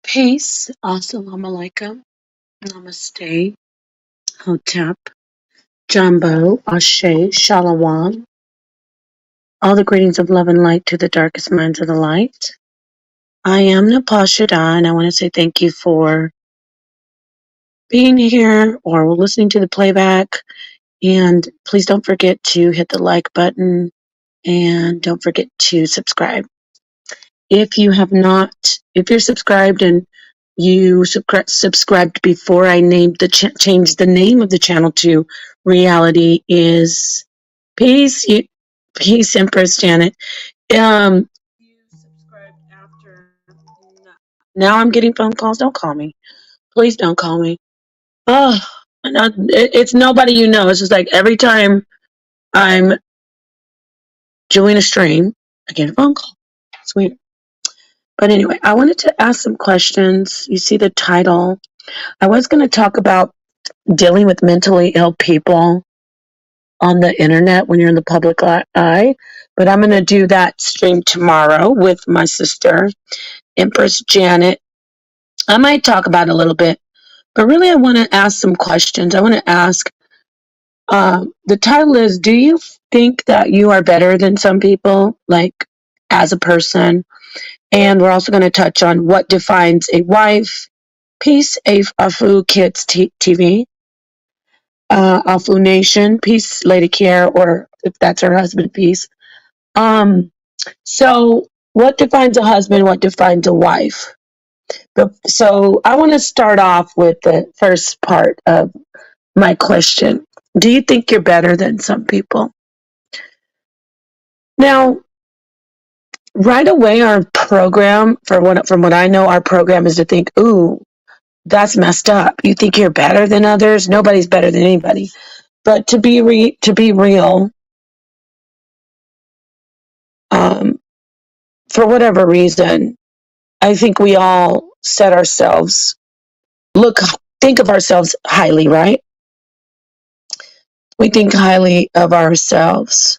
Peace, assalamu alaikum, namaste, hotep, jumbo, ashe, shalom. All the greetings of love and light to the darkest minds of the light. I am Napasha Da, and I want to say thank you for being here or listening to the playback. And please don't forget to hit the like button and don't forget to subscribe. If you have not, if you're subscribed and you subscribed before I named changed the name of the channel to Reality is Peace, Peace Empress Janet. You subscribed after. Now I'm getting phone calls. Don't call me. Please don't call me. Oh, it's nobody you know. It's just like every time I'm doing a stream, I get a phone call. It's weird. But anyway, I wanted to ask some questions. You see the title. I was going to talk about dealing with mentally ill people on the internet when you're in the public eye, but I'm going to do that stream tomorrow with my sister, Empress Janet. I might talk about it a little bit, but really I want to ask some questions. I want to ask, the title is, do you think that you are better than some people, like as a person? And we're also going to touch on what defines a wife. Peace, Afu Kids TV, Afu Nation, Peace, Lady Kier, or if that's her husband, Peace. So what defines a husband? What defines a wife? So I want to start off with the first part of my question. Do you think you're better than some people? Now, right away, our program, from what I know, our program is to think, ooh, that's messed up. You think you're better than others? Nobody's better than anybody. But to be real, for whatever reason, I think we all think of ourselves highly, right? We think highly of ourselves.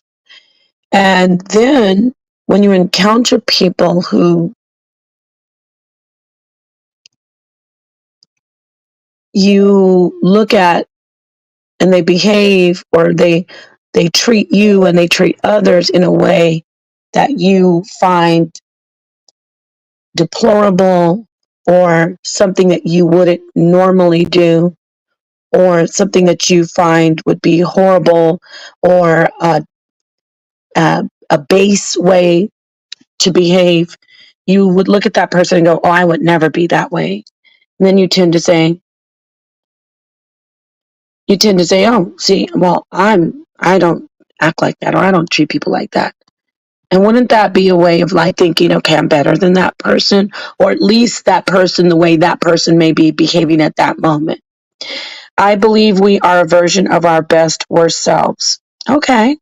And then when you encounter people who you look at and they behave or they treat you and they treat others in a way that you find deplorable or something that you wouldn't normally do or something that you find would be horrible or a base way to behave, you would look at that person and go, oh, I would never be that way. And then you tend to say, oh, see, well, I don't act like that, or I don't treat people like that. And wouldn't that be a way of like thinking, okay, I'm better than that person, or at least that person, the way that person may be behaving at that moment? I believe we are a version of our best, worst selves. Okay.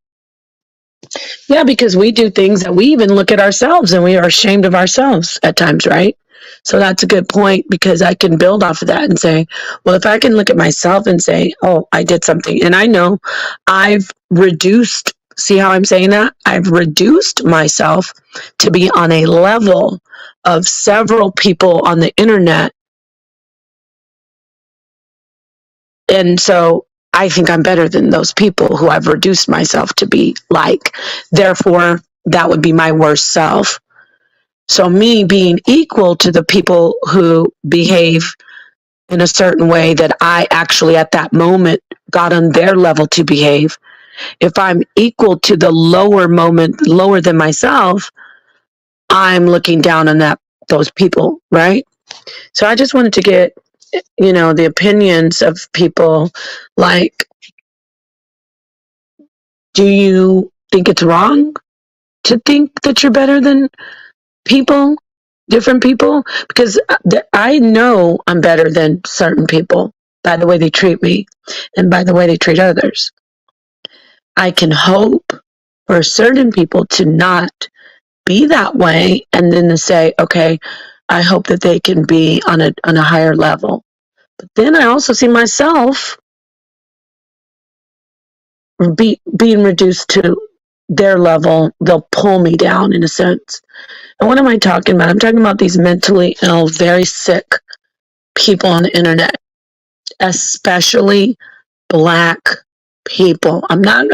Yeah, because we do things that we even look at ourselves and we are ashamed of ourselves at times, right? So that's a good point because I can build off of that and say, well, if I can look at myself and say, oh, I did something, and I know I've reduced, see how I'm saying that? I've reduced myself to be on a level of several people on the internet. And so I think I'm better than those people who I've reduced myself to be like. Therefore, that would be my worst self. So me being equal to the people who behave in a certain way that I actually at that moment got on their level to behave. If I'm equal to the lower than myself, I'm looking down on those people, right? So I just wanted to get, the opinions of people. Like, do you think it's wrong to think that you're better than people, different people? Because I know I'm better than certain people by the way they treat me and by the way they treat others. I can hope for certain people to not be that way and then to say, okay, I hope that they can be on a higher level. But then I also see myself being reduced to their level, they'll pull me down in a sense. And what am I talking about? I'm talking about these mentally ill, very sick people on the internet, especially Black people. I'm not,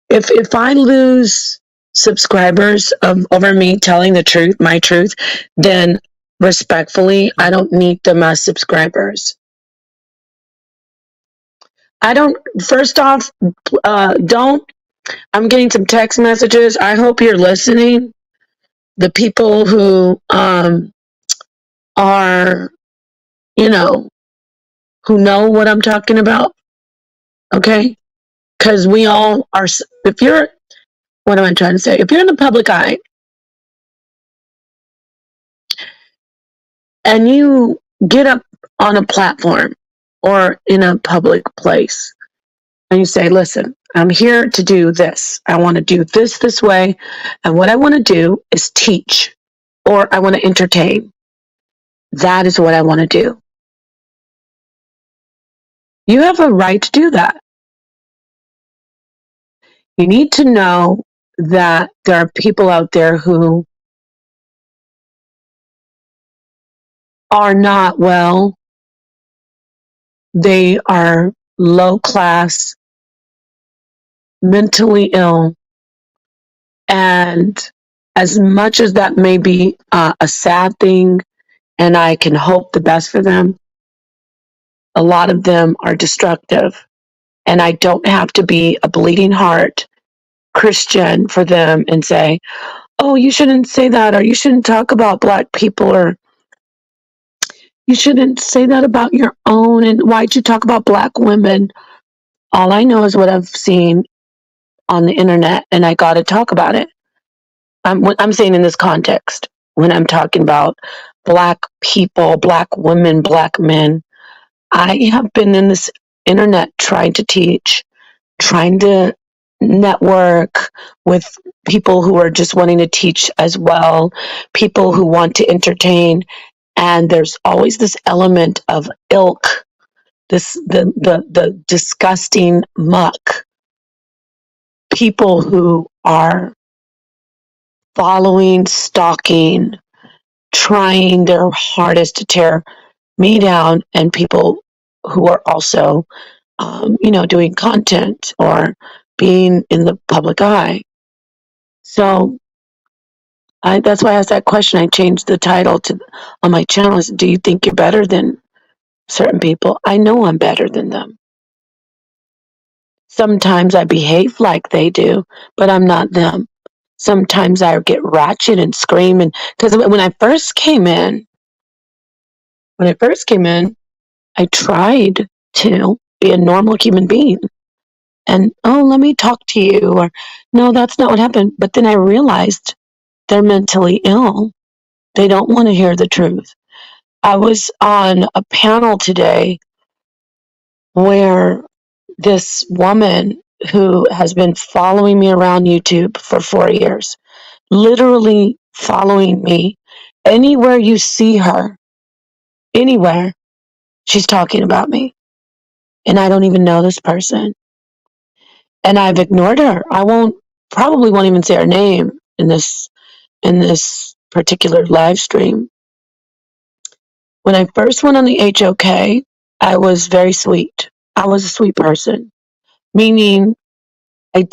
if I lose subscribers over me telling the truth, my truth, then respectfully, I don't need them as subscribers. I don't, first off, don't, I'm getting some text messages. I hope you're listening. The people who are, you know, who know what I'm talking about, okay? Because we all are, if you're, what am I trying to say? If you're in the public eye and you get up on a platform or in a public place and you say, listen, I'm here to do this. I want to do this way. And what I want to do is teach, or I want to entertain. That is what I want to do. You have a right to do that. You need to know that there are people out there who are not well. They are low class, mentally ill. And as much as that may be a sad thing, and I can hope the best for them, a lot of them are destructive. And I don't have to be a bleeding heart Christian for them and say, oh, you shouldn't say that, or you shouldn't talk about Black people, or you shouldn't say that about your own, and why'd you talk about Black women? All I know is what I've seen on the internet, and I got to talk about it. I'm saying in this context, when I'm talking about Black people, Black women, Black men, I have been in this internet trying to teach, trying to network with people who are just wanting to teach as well, people who want to entertain, and there's always this element of ilk, the disgusting muck, people who are following, stalking, trying their hardest to tear me down, and people who are also, doing content or being in the public eye. So that's why I asked that question. I changed the title to on my channel is, do you think you're better than certain people? I know I'm better than them. Sometimes I behave like they do, but I'm not them. Sometimes I get ratchet and scream, and because when I first came in, I tried to be a normal human being. And, oh, let me talk to you, or no, that's not what happened. But then I realized they're mentally ill. They don't want to hear the truth. I was on a panel today where this woman who has been following me around YouTube for 4 years, literally following me, anywhere you see her, anywhere, she's talking about me. And I don't even know this person. And I've ignored her. Probably won't even say her name in this particular live stream. When I first went on the HOK, I was very sweet. I was a sweet person, meaning I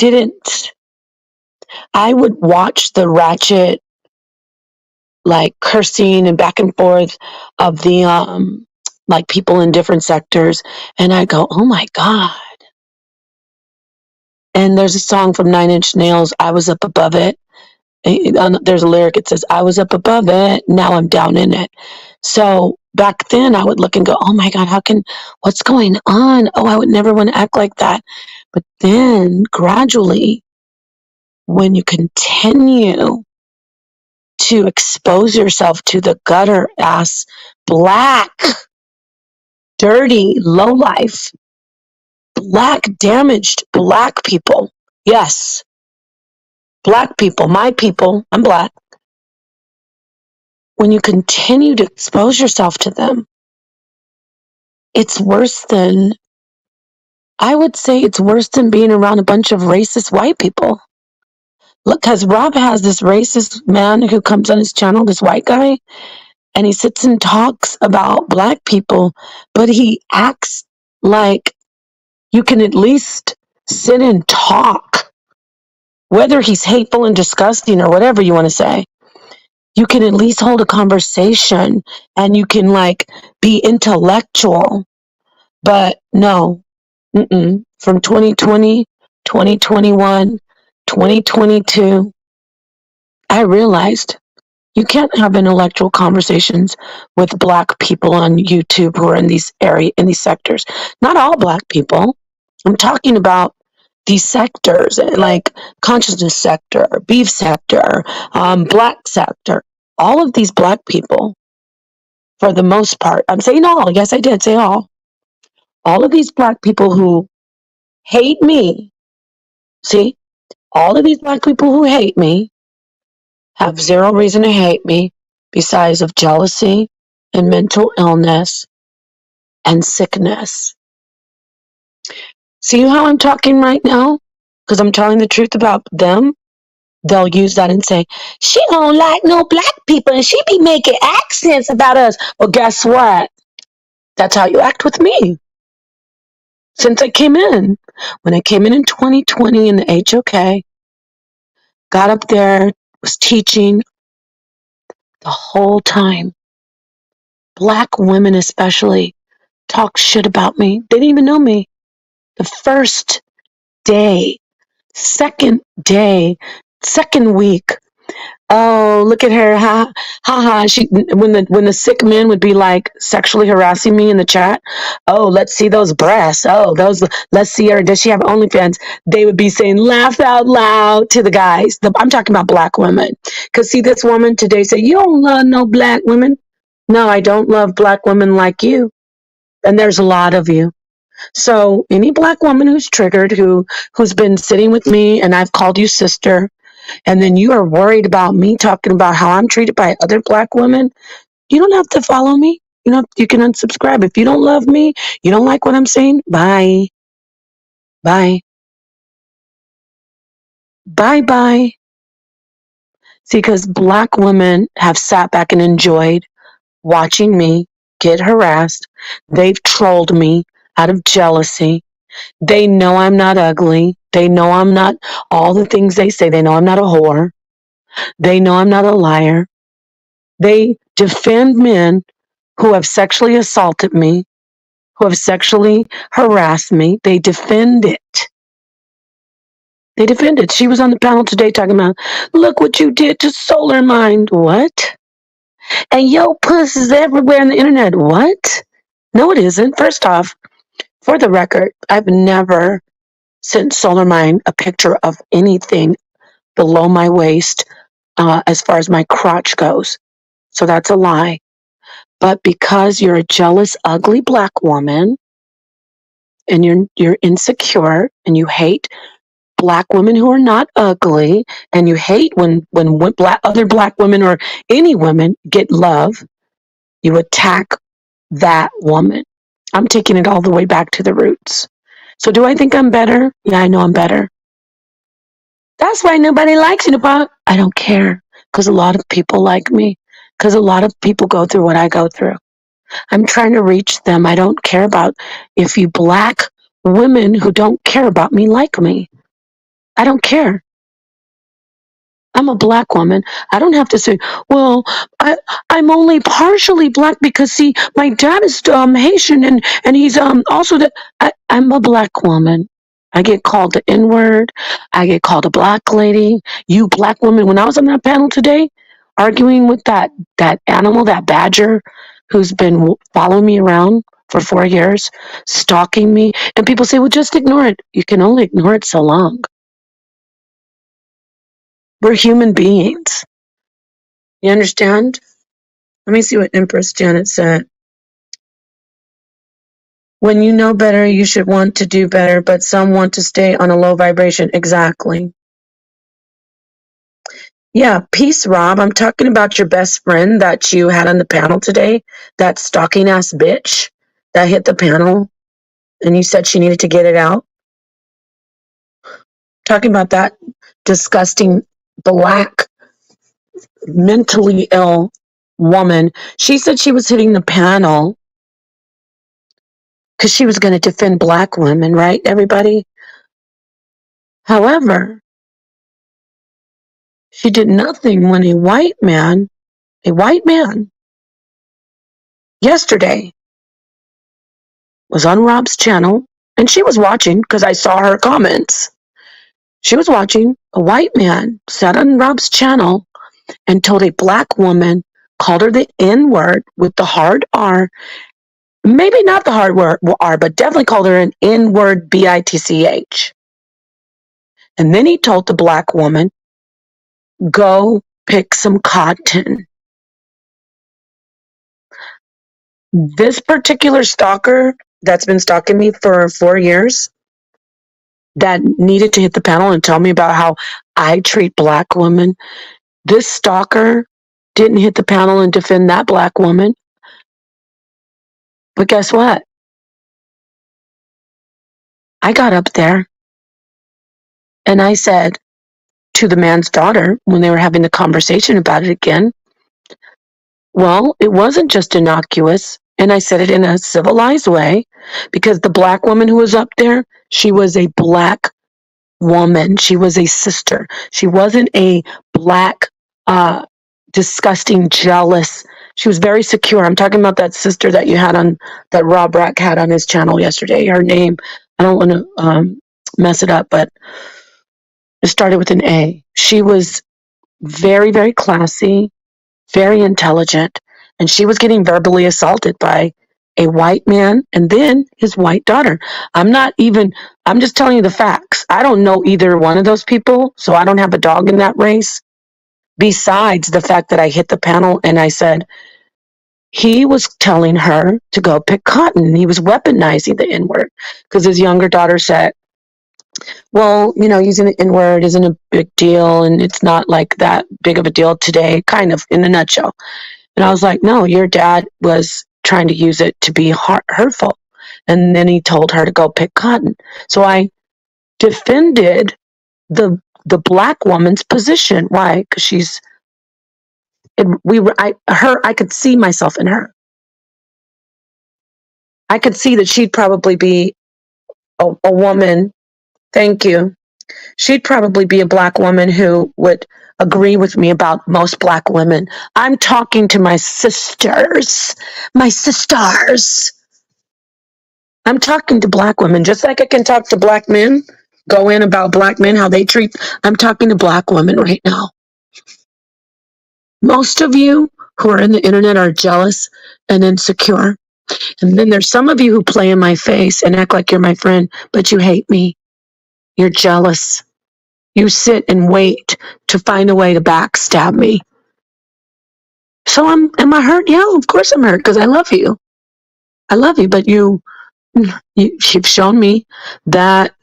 would watch the ratchet, like cursing and back and forth of the, like people in different sectors. And I go, oh my God. And there's a song from 9 Inch Nails, I was up above it. There's a lyric, it says, I was up above it, now I'm down in it. So back then I would look and go, oh my God, what's going on? Oh, I would never want to act like that. But then gradually, when you continue to expose yourself to the gutter ass, Black, dirty, low life, Black, damaged Black people. Yes, Black people, my people, I'm Black. When you continue to expose yourself to them, I would say it's worse than being around a bunch of racist white people. Look, because Rob has this racist man who comes on his channel, this white guy, and he sits and talks about black people, but he acts like you can at least sit and talk, whether he's hateful and disgusting or whatever you want to say. You can at least hold a conversation and you can like be intellectual. But no, from 2020, 2021, 2022, I realized you can't have intellectual conversations with black people on YouTube who are in in these sectors. Not all black people. I'm talking about these sectors, like consciousness sector, beef sector, black sector. All of these black people, for the most part, I'm saying all. Yes, I did say all. All of these black people who hate me. See, all of these black people who hate me have zero reason to hate me besides of jealousy and mental illness and sickness. See how I'm talking right now? Because I'm telling the truth about them. They'll use that and say, she don't like no black people and she be making accents about us. Well, guess what? That's how you act with me. Since I came in. When I came in 2020 in the HOK, got up there, was teaching the whole time. Black women especially talk shit about me. They didn't even know me. The first day, second day, second week. Oh, look at her. Ha ha. She when the sick men would be like sexually harassing me in the chat. Oh, let's see those breasts. Oh, those let's see her. Does she have OnlyFans? They would be saying laugh out loud to the guys. I'm talking about black women. Cause see this woman today say, you don't love no black women. No, I don't love black women like you. And there's a lot of you. So any black woman who's triggered, who's been sitting with me and I've called you sister, and then you are worried about me talking about how I'm treated by other black women, you don't have to follow me. You can unsubscribe. If you don't love me, you don't like what I'm saying, bye. Bye. Bye bye. See, because black women have sat back and enjoyed watching me get harassed. They've trolled me out of jealousy. They know I'm not ugly. They know I'm not all the things they say. They know I'm not a whore. They know I'm not a liar. They defend men who have sexually assaulted me, who have sexually harassed me. They defend it. They defend it. She was on the panel today talking about, look what you did to Solar Mind. What? And yo, puss is everywhere on the internet. What? No, it isn't. First off, for the record, I've never sent Solar Mind a picture of anything below my waist as far as my crotch goes. So that's a lie. But because you're a jealous, ugly black woman and you're insecure and you hate black women who are not ugly and you hate when other black women or any women get love, you attack that woman. I'm taking it all the way back to the roots. So do I think I'm better? Yeah, I know I'm better. That's why nobody likes you, Bob. I don't care because a lot of people like me because a lot of people go through what I go through. I'm trying to reach them. I don't care about if you black women who don't care about me like me. I don't care. I'm a black woman. I don't have to say, well, I'm only partially black because see, my dad is Haitian and he's also I'm a black woman. I get called the N-word. I get called a black lady. You black woman. When I was on that panel today, arguing with that animal, that badger, who's been following me around for 4 years, stalking me, and people say, well, just ignore it. You can only ignore it so long. We're human beings. You understand? Let me see what Empress Janet said. When you know better, you should want to do better, but some want to stay on a low vibration. Exactly. Yeah, peace, Rob. I'm talking about your best friend that you had on the panel today, that stalking ass bitch that hit the panel, and you said she needed to get it out. Talking about that disgusting black, mentally ill woman. She said she was hitting the panel because she was going to defend black women, right, everybody? However, she did nothing when a white man, yesterday was on Rob's channel, and she was watching because I saw her comments. She was watching. A white man sat on Rob's channel and told a black woman, called her the N word with the hard R, maybe not the hard word R, but definitely called her an N word, bitch. And then he told the black woman, go pick some cotton. This particular stalker that's been stalking me for 4 years, that needed to hit the panel and tell me about how I treat black women, this stalker didn't hit the panel and defend that black woman. But guess what? I got up there and I said to the man's daughter when they were having the conversation about it again, well, it wasn't just innocuous. And I said it in a civilized way because the black woman who was up there, she was a black woman. She was a sister. She wasn't a black, disgusting, jealous. She was very secure. I'm talking about that sister that you had on, that Rob Rack had on his channel yesterday. Her name, I don't want to mess it up, but it started with an A. She was very, very classy, very intelligent, and she was getting verbally assaulted by a white man and then his white daughter. I'm just telling you the facts. I don't know either one of those people, so I don't have a dog in that race. Besides the fact that I hit the panel and I said, he was telling her to go pick cotton. He was weaponizing the N word because his younger daughter said, well, using the N word isn't a big deal and it's not like that big of a deal today, kind of in a nutshell. And I was like, no, your dad was trying to use it to be hurtful. And then he told her to go pick cotton. So I defended the black woman's position. Why? Because I could see myself in her. I could see that she'd probably be a woman. Thank you. She'd probably be a black woman who would agree with me about most black women. I'm talking to my sisters. My sisters. I'm talking to black women, just like I can talk to black men, go in about black men, how they treat. I'm talking to black women right now. Most of you who are in the internet are jealous and insecure. And then there's some of you who play in my face and act like you're my friend, but you hate me. You're jealous. You sit and wait to find a way to backstab me. So am I hurt? Yeah, of course I'm hurt because I love you. I love you, but you've shown me that,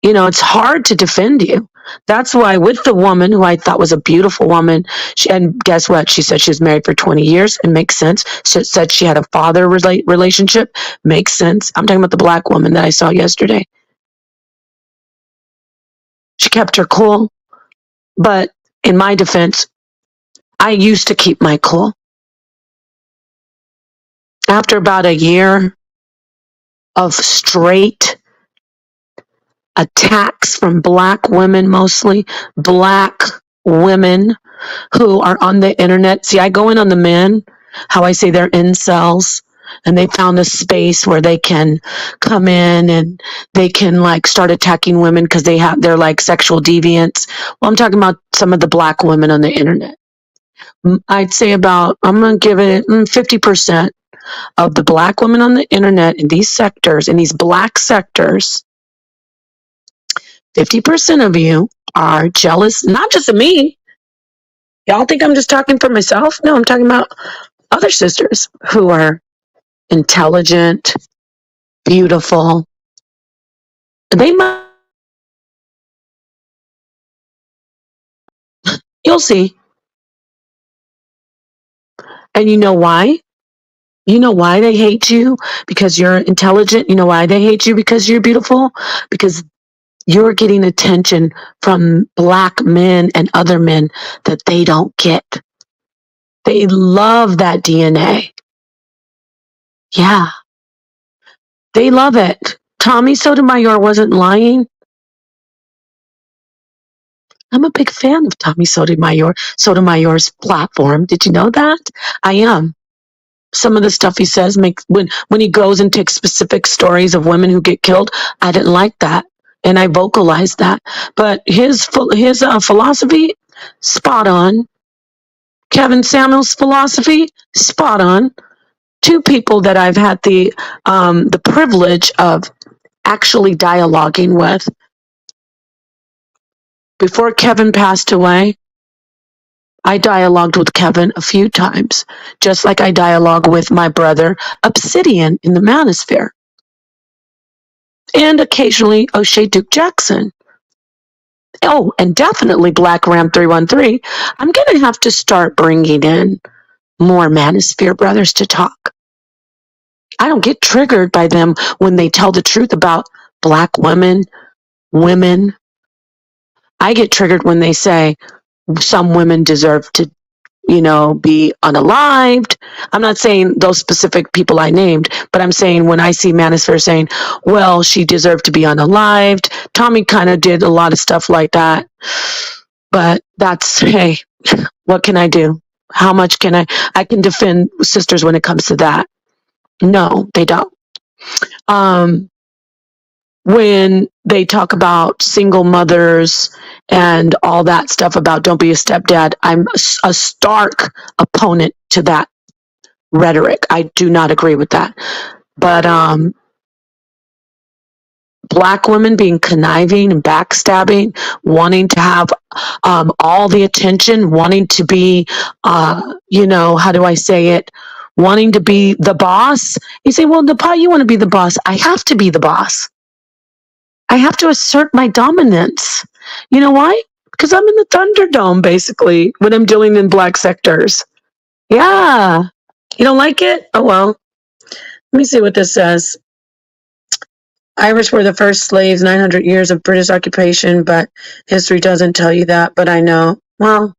it's hard to defend you. That's why with the woman who I thought was a beautiful woman, and guess what? She said she was married for 20 years. It makes sense. She said she had a father relationship. Makes sense. I'm talking about the black woman that I saw yesterday. She kept her cool. But in my defense, I used to keep my cool. After about a year of straight attacks from black women, mostly black women who are on the internet. See, I go in on the men, how I say they're incels, and they found a space where they can come in and they can start attacking women because they're like sexual deviants. Well, I'm talking about some of the black women on the internet. I'd say I'm going to give it 50% of the black women on the internet in these sectors, in these black sectors. 50% of you are jealous, not just of me. Y'all think I'm just talking for myself? No, I'm talking about other sisters who are intelligent, beautiful. They might, you'll see. And you know why? You know why they hate you? Because you're intelligent. You know why they hate you? Because you're beautiful? Because You're getting attention from black men and other men that they don't get. They love that DNA. Yeah, they love it. Tommy Sotomayor wasn't lying. I'm a big fan of Tommy Sotomayor's platform. Did you know that? I am. Some of the stuff he says makes when he goes and takes specific stories of women who get killed, I didn't like that, and I vocalized that. But his philosophy, spot on. Kevin Samuels' philosophy, spot on. Two people that I've had the privilege of actually dialoguing with. Before Kevin passed away, I dialogued with Kevin a few times, just like I dialogue with my brother Obsidian in the Manosphere. And occasionally O'Shea Duke Jackson. Oh, and definitely Black Ram 313. I'm going to have to start bringing in more Manosphere brothers to talk. I don't get triggered by them when they tell the truth about black women. I get triggered when they say some women deserve to, be unalived. I'm not saying those specific people I named, but I'm saying when I see Manosphere saying, well, she deserved to be unalived. Tommy kind of did a lot of stuff like that. But that's, hey, what can I do? How much can I can defend sisters when it comes to that. No, they don't. When they talk about single mothers and all that stuff about don't be a stepdad, I'm a stark opponent to that rhetoric. I do not agree with that. But black women being conniving and backstabbing, wanting to have all the attention, wanting to be, how do I say it? Wanting to be the boss. You say, well, you want to be the boss. I have to be the boss. I have to assert my dominance. You know why? Because I'm in the Thunderdome, basically, when I'm dealing in black sectors. Yeah. You don't like it? Oh, well. Let me see what this says. Irish were the first slaves, 900 years of British occupation, but history doesn't tell you that, but I know. Well,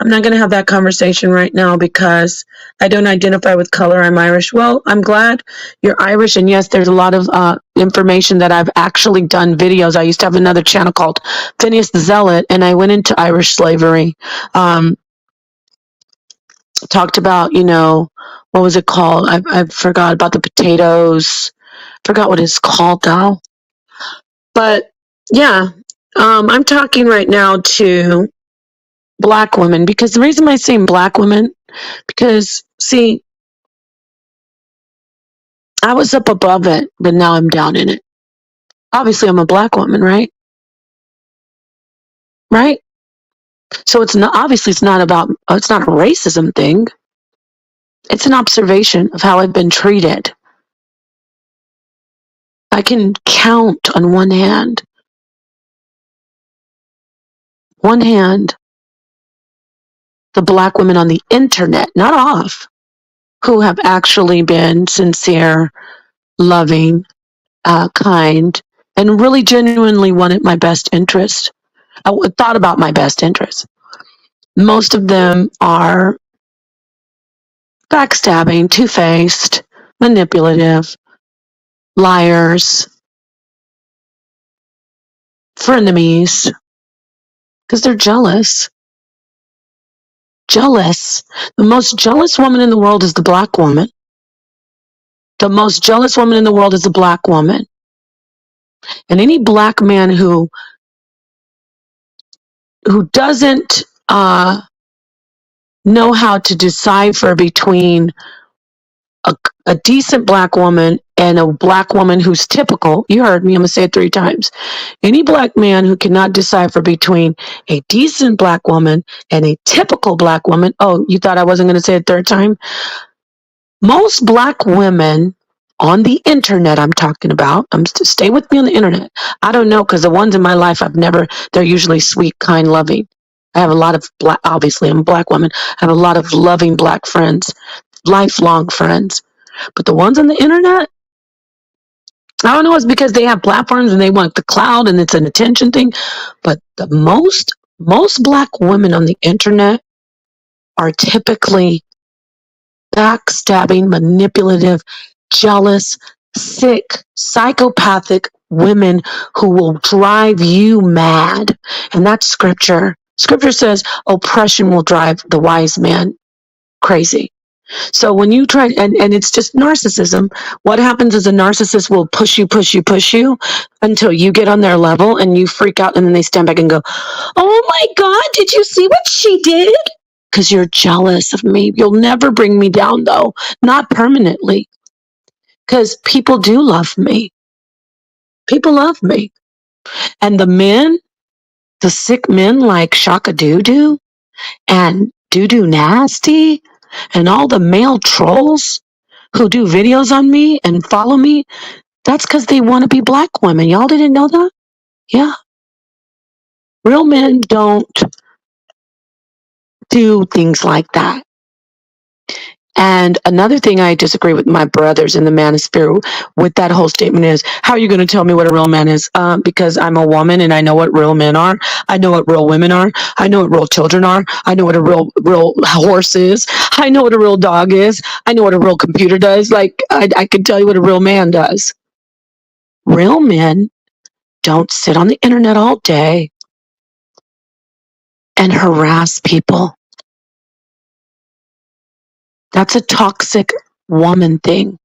I'm not going to have that conversation right now because I don't identify with color. I'm Irish. Well, I'm glad you're Irish. And yes, there's a lot of information that I've actually done videos. I used to have another channel called Phineas the Zealot, and I went into Irish slavery. Talked about, what was it called? I forgot about the potatoes. Forgot what it's called now. But yeah, I'm talking right now to black women, because the reason I'm saying black women, because see, I was up above it, but now I'm down in it. Obviously, I'm a black woman, right? Right? So it's not, obviously it's not a racism thing. It's an observation of how I've been treated. I can count on one hand, the black women on the internet, not off, who have actually been sincere, loving, kind, and really genuinely wanted my best interest. I thought about my best interest. Most of them are backstabbing, two-faced, manipulative, liars, frenemies, because they're jealous. Jealous. The most jealous woman in the world is the black woman. The most jealous woman in the world is the black woman. And any black man who doesn't know how to decipher between a decent black woman and a black woman who's typical. You heard me, I'm going to say it 3 times. Any black man who cannot decipher between a decent black woman and a typical black woman. Oh, you thought I wasn't going to say it 3rd time? Most black women on the internet, I'm talking about, stay with me on the internet. I don't know, because the ones in my life they're usually sweet, kind, loving. I have a lot of obviously I'm a black woman. I have a lot of loving black friends, lifelong friends. But the ones on the internet, I don't know, it's because they have platforms and they want the cloud and it's an attention thing. But the most black women on the internet are typically backstabbing, manipulative, jealous, sick, psychopathic women who will drive you mad. And that's scripture. Scripture says oppression will drive the wise man crazy. So when you try, and it's just narcissism, what happens is a narcissist will push you until you get on their level and you freak out, and then they stand back and go, oh my God, did you see what she did? Because you're jealous of me. You'll never bring me down, though, not permanently, because people do love me. People love me. And the men, the sick men like Shaka Doo and Doo Nasty and all the male trolls who do videos on me and follow me, that's because they want to be black women. Y'all didn't know that? Yeah. Real men don't do things like that. And another thing I disagree with my brothers in the manosphere with that whole statement is, how are you going to tell me what a real man is? Because I'm a woman and I know what real men are. I know what real women are. I know what real children are. I know what a real horse is. I know what a real dog is. I know what a real computer does. Like, I can tell you what a real man does. Real men don't sit on the internet all day and harass people. That's a toxic woman thing.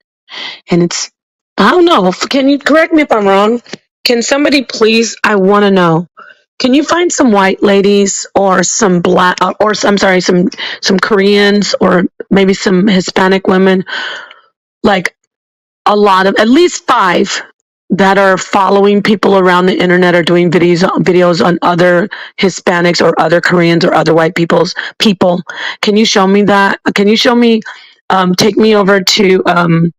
And it's, I don't know, can you correct me if I'm wrong? Can somebody please, I want to know, can you find some white ladies or some black, or I'm sorry, some Koreans or maybe some Hispanic women, like a lot of, at least 5 that are following people around the internet or doing videos on other Hispanics or other Koreans or other white people? Can you show me that? Can you show me, take me over to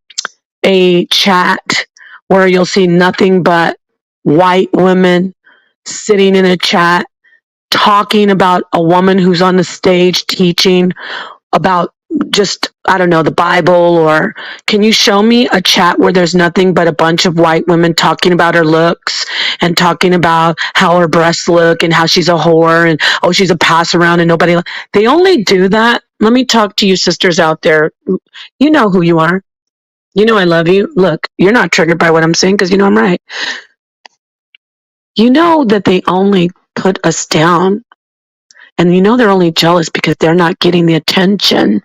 a chat where you'll see nothing but white women sitting in a chat talking about a woman who's on the stage teaching about, just, I don't know, the Bible? Or can you show me a chat where there's nothing but a bunch of white women talking about her looks and talking about how her breasts look and how she's a whore and, oh, she's a pass around and nobody, they only do that. Let me talk to you sisters out there. You know who you are. You know I love you. Look, you're not triggered by what I'm saying because you know I'm right. You know that they only put us down, and you know they're only jealous because they're not getting the attention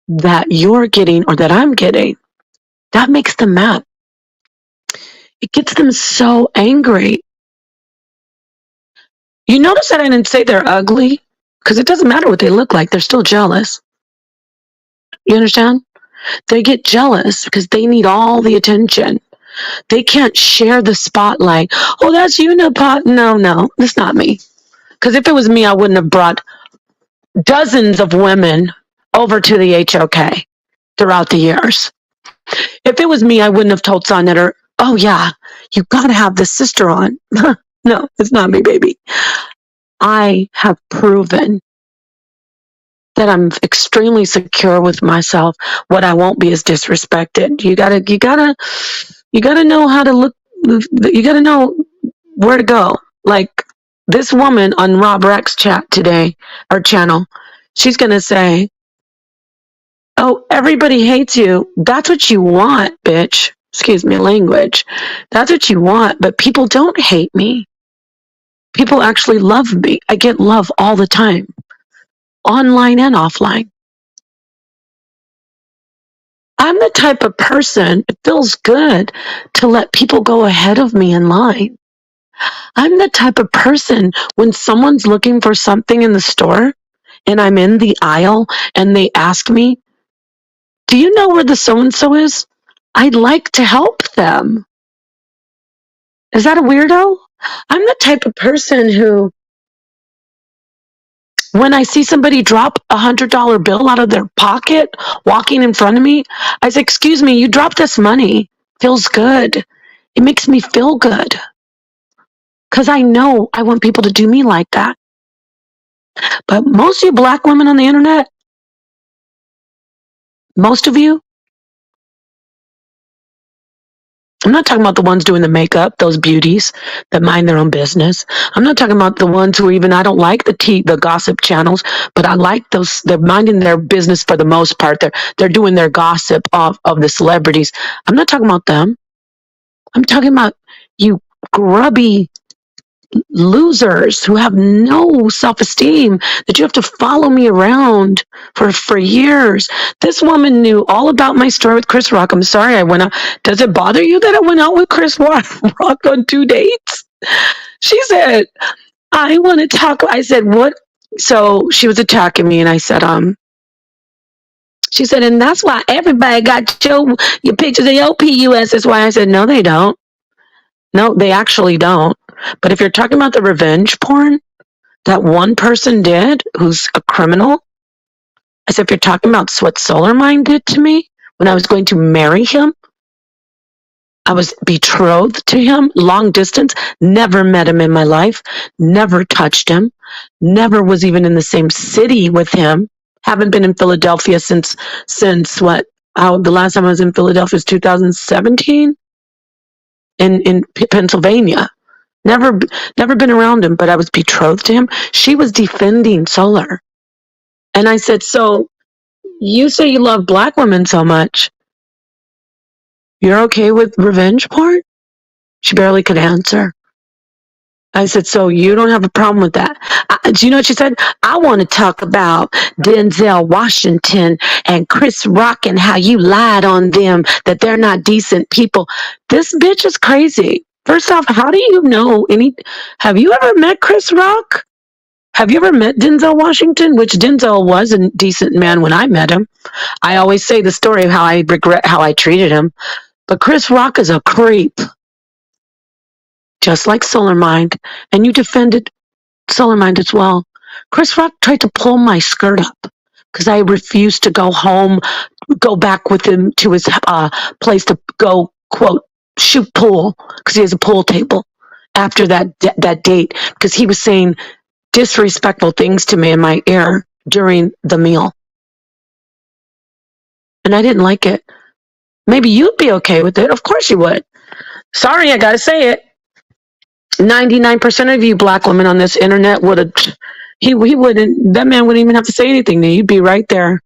that you're getting or that I'm getting. That makes them mad. It gets them so angry. You notice that I didn't say they're ugly? Because it doesn't matter what they look like. They're still jealous. You understand? They get jealous because they need all the attention. They can't share the spotlight. Oh, that's you, Napot. No, that's not me. Because if it was me, I wouldn't have brought dozens of women over to the HOK throughout the years. If it was me, I wouldn't have told Sonetta, oh yeah, you gotta have this sister on. No, it's not me, baby. I have proven that I'm extremely secure with myself. What I won't be is disrespected. You gotta know how to look. You gotta know where to go. Like this woman on Rob Rex chat today, or channel, she's gonna say, oh, everybody hates you. That's what you want, bitch. Excuse me, language. That's what you want, but people don't hate me. People actually love me. I get love all the time, online and offline. I'm the type of person, it feels good to let people go ahead of me in line. I'm the type of person, when someone's looking for something in the store and I'm in the aisle and they ask me, do you know where the so-and-so is? I'd like to help them. Is that a weirdo? I'm the type of person who, when I see somebody drop $100 bill out of their pocket walking in front of me, I say, excuse me, you dropped this money. Feels good. It makes me feel good. Because I know I want people to do me like that. But most of you black women on the internet, most of you, I'm not talking about the ones doing the makeup, those beauties that mind their own business. I'm not talking about the ones who even, I don't like the gossip channels, but I like those, they're minding their business for the most part. They're doing their gossip of the celebrities. I'm not talking about them. I'm talking about you grubby losers who have no self-esteem, that you have to follow me around for years. This woman knew all about my story with Chris Rock. I'm sorry I went out. Does it bother you that I went out with Chris Rock on 2 dates? She said, I want to talk. I said, what? So she was attacking me, and I said, she said, and that's why everybody got your pictures of your PUS. That's why I said, no, they don't. No, they actually don't. But if you're talking about the revenge porn that one person did who's a criminal, I said, if you're talking about what Solar Mind did to me when I was going to marry him, I was betrothed to him, long distance, never met him in my life, never touched him, never was even in the same city with him, haven't been in Philadelphia since what? The last time I was in Philadelphia was 2017 in Pennsylvania. Never been around him, but I was betrothed to him. She was defending Solar. And I said, so you say you love black women so much. You're okay with revenge porn? She barely could answer. I said, so you don't have a problem with that? Do you know what she said? I want to talk about Denzel Washington and Chris Rock and how you lied on them, that they're not decent people. This bitch is crazy. First off, how do you know have you ever met Chris Rock? Have you ever met Denzel Washington? Which Denzel was a decent man when I met him. I always say the story of how I regret how I treated him. But Chris Rock is a creep. Just like Solar Mind. And you defended Solar Mind as well. Chris Rock tried to pull my skirt up because I refused to go home, go back with him to his place to go, quote, shoot pool, because he has a pool table after that date, because he was saying disrespectful things to me in my ear during the meal. And I didn't like it. Maybe you'd be okay with it. Of course you would. Sorry, I gotta say it. 99% of you black women on this internet would have, that man wouldn't even have to say anything to you. You'd be right there.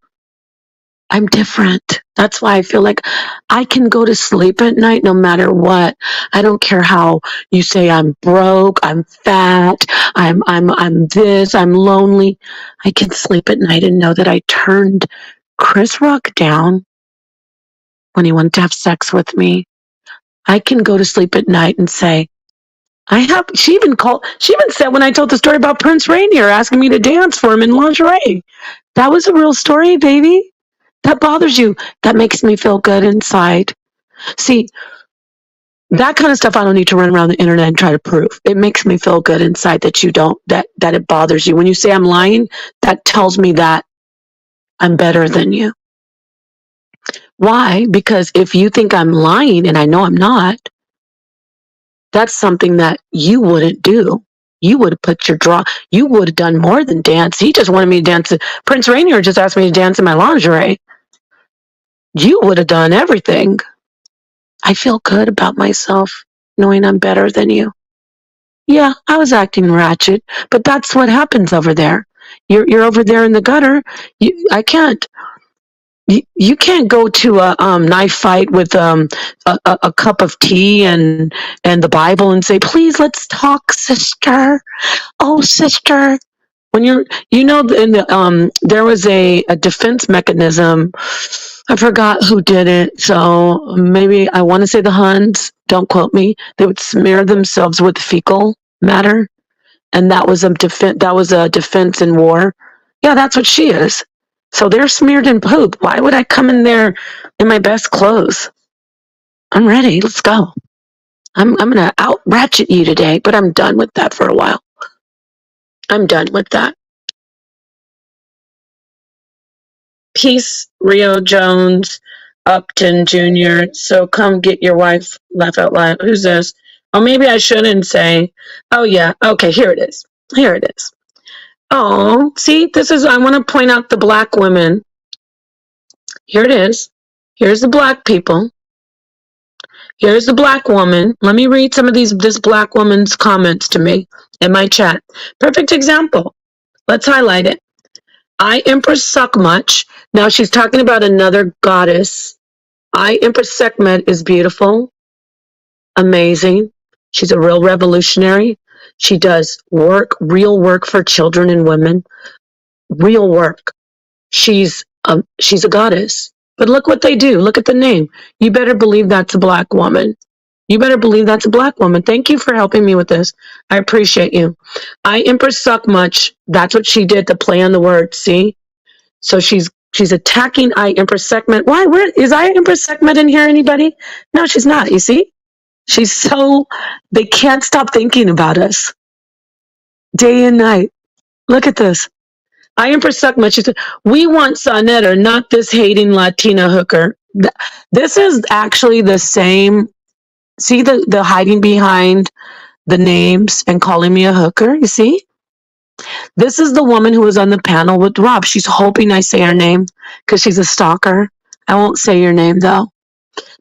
I'm different. That's why I feel like I can go to sleep at night no matter what. I don't care how you say I'm broke, I'm fat, I'm this, I'm lonely. I can sleep at night and know that I turned Chris Rock down when he wanted to have sex with me. I can go to sleep at night and say, she even said when I told the story about Prince Rainier asking me to dance for him in lingerie. That was a real story, baby. That bothers you. That makes me feel good inside. See, that kind of stuff I don't need to run around the internet and try to prove. It makes me feel good inside that you don't, that it bothers you. When you say I'm lying, that tells me that I'm better than you. Why? Because if you think I'm lying and I know I'm not, that's something that you wouldn't do. You would have put you would have done more than dance. He just wanted me to dance. Prince Rainier just asked me to dance in my lingerie. You would have done everything. I feel good about myself, knowing I'm better than you. Yeah, I was acting ratchet, but that's what happens over there. You're over there in the gutter. I can't. You can't go to a knife fight with a cup of tea and the Bible and say, please, let's talk, sister. Oh, sister. When in the there was a defense mechanism. I forgot who did it, so maybe I want to say the Huns. Don't quote me. They would smear themselves with fecal matter, and that was a defense. That was a defense in war. Yeah, that's what she is. So they're smeared in poop. Why would I come in there in my best clothes? I'm ready. Let's go. I'm gonna out ratchet you today, but I'm done with that for a while. I'm done with that. Peace, Rio Jones, Upton Jr. So come get your wife. Laugh out loud. Who's this? Oh, maybe I shouldn't say. Oh, yeah. Okay, here it is. Here it is. Oh, see, I want to point out the black women. Here it is. Here's the black people. Here's the black woman. Let me read some of this black woman's comments to me in my chat. Perfect example. Let's highlight it. I Empress Suckmuch. Now she's talking about another goddess. I Empress Sekhmet is beautiful, amazing. She's a real revolutionary. She does work, real work for children and women. Real work. She's a goddess. But look what they do. Look at the name. You better believe that's a black woman. You better believe that's a black woman. Thank you for helping me with this. I appreciate you. I Empress Suckmuch. That's what she did to play on the word. See? So she's attacking I Empress Sekhmet. Why? Where is I Empress Sekhmet in here? Anybody? No, she's not. You see? She's so they can't stop thinking about us day and night. Look at this. I Empress Sekhmet. She said, "We want Sonetta, not this hating Latina hooker." This is actually the same. See the hiding behind the names and calling me a hooker. You see? This is the woman who was on the panel with Rob. She's hoping I say her name because she's a stalker. I won't say your name though.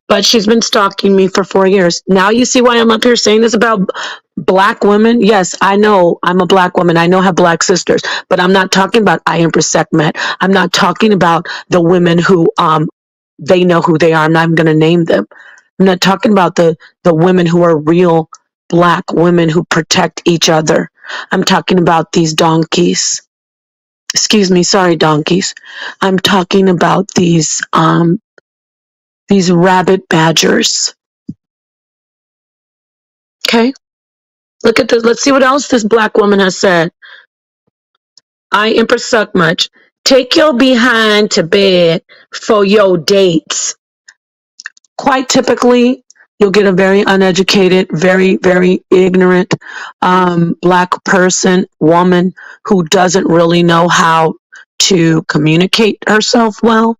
But she's been stalking me for 4 years. Now you see why I'm up here saying this about black women? Yes, I know I'm a black woman. I know I have black sisters. But I'm not talking about I Empress Sekhmet. I'm not talking about the women who they know who they are. I'm not even going to name them. I'm not talking about the women who are real black women who protect each other. I'm talking about these donkeys. Excuse me, sorry, donkeys. I'm talking about these rabbit badgers. Okay? Look at this. Let's see what else this black woman has said. I Empress Suckmuch. Take your behind to bed for your dates. Quite typically, you'll get a very uneducated, very, very ignorant black person, woman who doesn't really know how to communicate herself well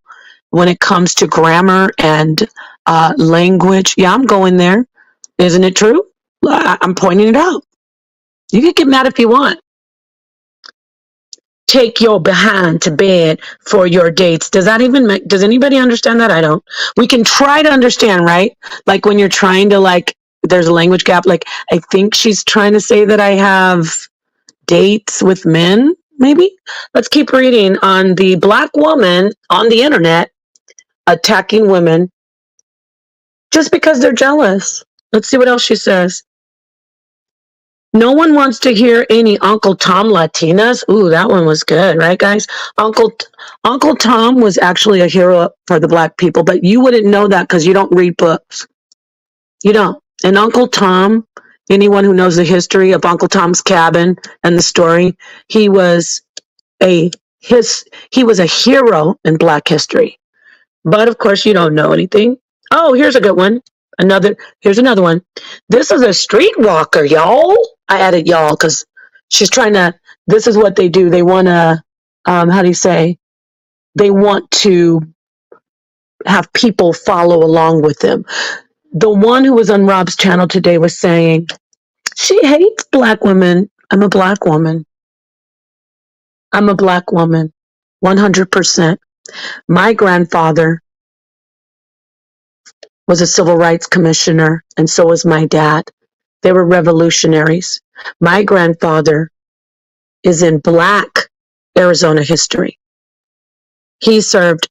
when it comes to grammar and language. Yeah, I'm going there. Isn't it true? I'm pointing it out. You can get mad if you want. Take your behind to bed for your dates. Does anybody understand that? I don't. We can try to understand, right? Like when you're trying to there's a language gap. Like I think she's trying to say that I have dates with men, maybe. Let's keep reading on the black woman on the internet attacking women just because they're jealous. Let's see what else she says. No one wants to hear any Uncle Tom Latinas. Ooh, that one was good, right, guys? Uncle Tom was actually a hero for the black people, but you wouldn't know that because you don't read books. You don't. And Uncle Tom, anyone who knows the history of Uncle Tom's Cabin and the story, he was a hero in black history. But of course, you don't know anything. Oh, here's a good one. Here's another one. This is a streetwalker, y'all. I added y'all because she's trying to. This is what they do. They want to. How do you say? They want to have people follow along with them. The one who was on Rob's channel today was saying she hates black women. I'm a black woman. I'm a black woman. 100%. My grandfather was a civil rights commissioner, and so was my dad. They were revolutionaries. My grandfather is in black Arizona history. He served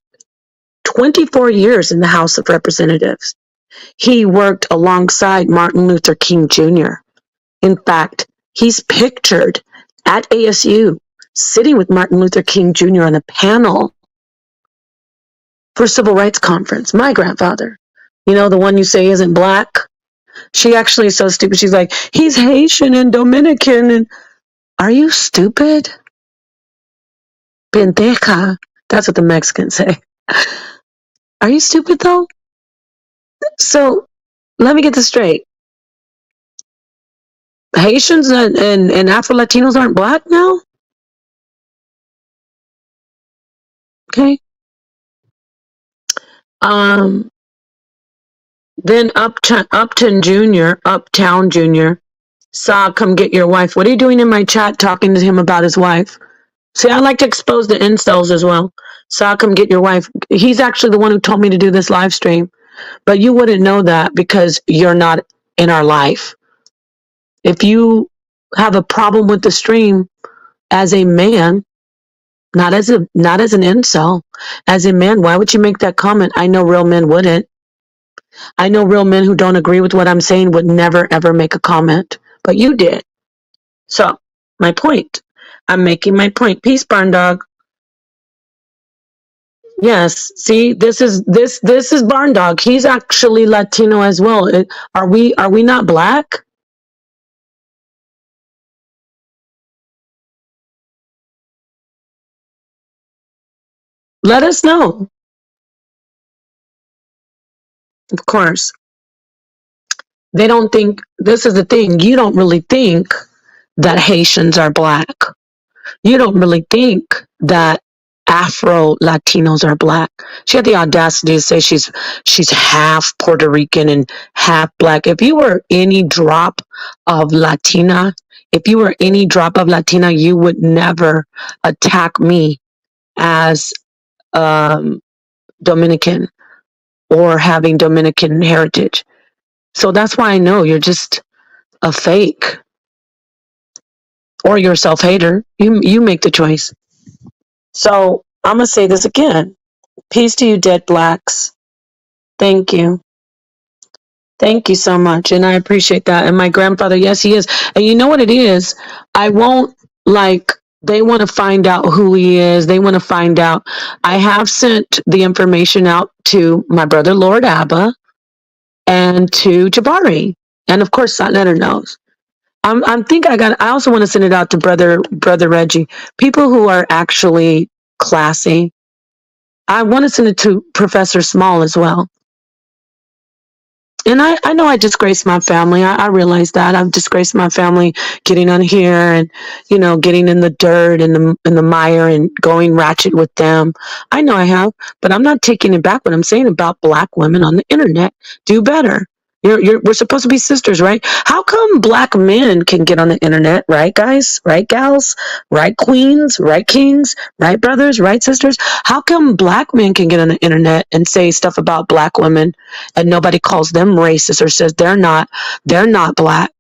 24 years in the House of Representatives. He worked alongside Martin Luther King Jr. In fact, he's pictured at ASU sitting with Martin Luther King Jr. on a panel for a civil rights conference. My grandfather. You know, the one you say isn't black? She actually is so stupid. She's like, he's Haitian and Dominican. And are you stupid? Pendeja. That's what the Mexicans say. Are you stupid though? So let me get this straight. Haitians and Afro-Latinos aren't black now? Okay. Then Uptown Jr. saw come get your wife. What are you doing in my chat talking to him about his wife? See, I like to expose the incels as well. Saw come get your wife. He's actually the one who told me to do this live stream. But you wouldn't know that because you're not in our life. If you have a problem with the stream as a man, not as an incel, as a man, why would you make that comment? I know real men wouldn't. I know real men who don't agree with what I'm saying would never ever make a comment, but you did. So, my point. I'm making my point. Peace, barn dog. Yes. See, this is barn dog. He's actually Latino as well. Are we not black? Let us know. Of course. They don't think this is the thing. You don't really think that Haitians are black. You don't really think that Afro Latinos are black. She had the audacity to say she's half Puerto Rican and half black. If you were any drop of Latina, if you were any drop of Latina, you would never attack me as Dominican or having Dominican heritage. So that's why I know you're just a fake or you're a self hater. You make the choice. So I'm gonna say this again. Peace to you, dead blacks. Thank you. Thank you so much. And I appreciate that. And my grandfather, yes, he is. And you know what it is? I won't like, they want to find out who he is. They want to find out. I have sent the information out to my brother, Lord Abba, and to Jabari. And of course, Satnetter knows. I'm think I also want to send it out to brother Reggie. People who are actually classy. I want to send it to Professor Small as well. And I know I disgraced my family. I realize that I've disgraced my family getting on here and, getting in the dirt and the mire and going ratchet with them. I know I have, but I'm not taking it back. What I'm saying about black women on the internet, do better. We're supposed to be sisters, right? How come black men can get on the internet, right, guys? Right, gals? Right, queens? Right, kings? Right, brothers? Right, sisters? How come black men can get on the internet and say stuff about black women and nobody calls them racist or says they're not black?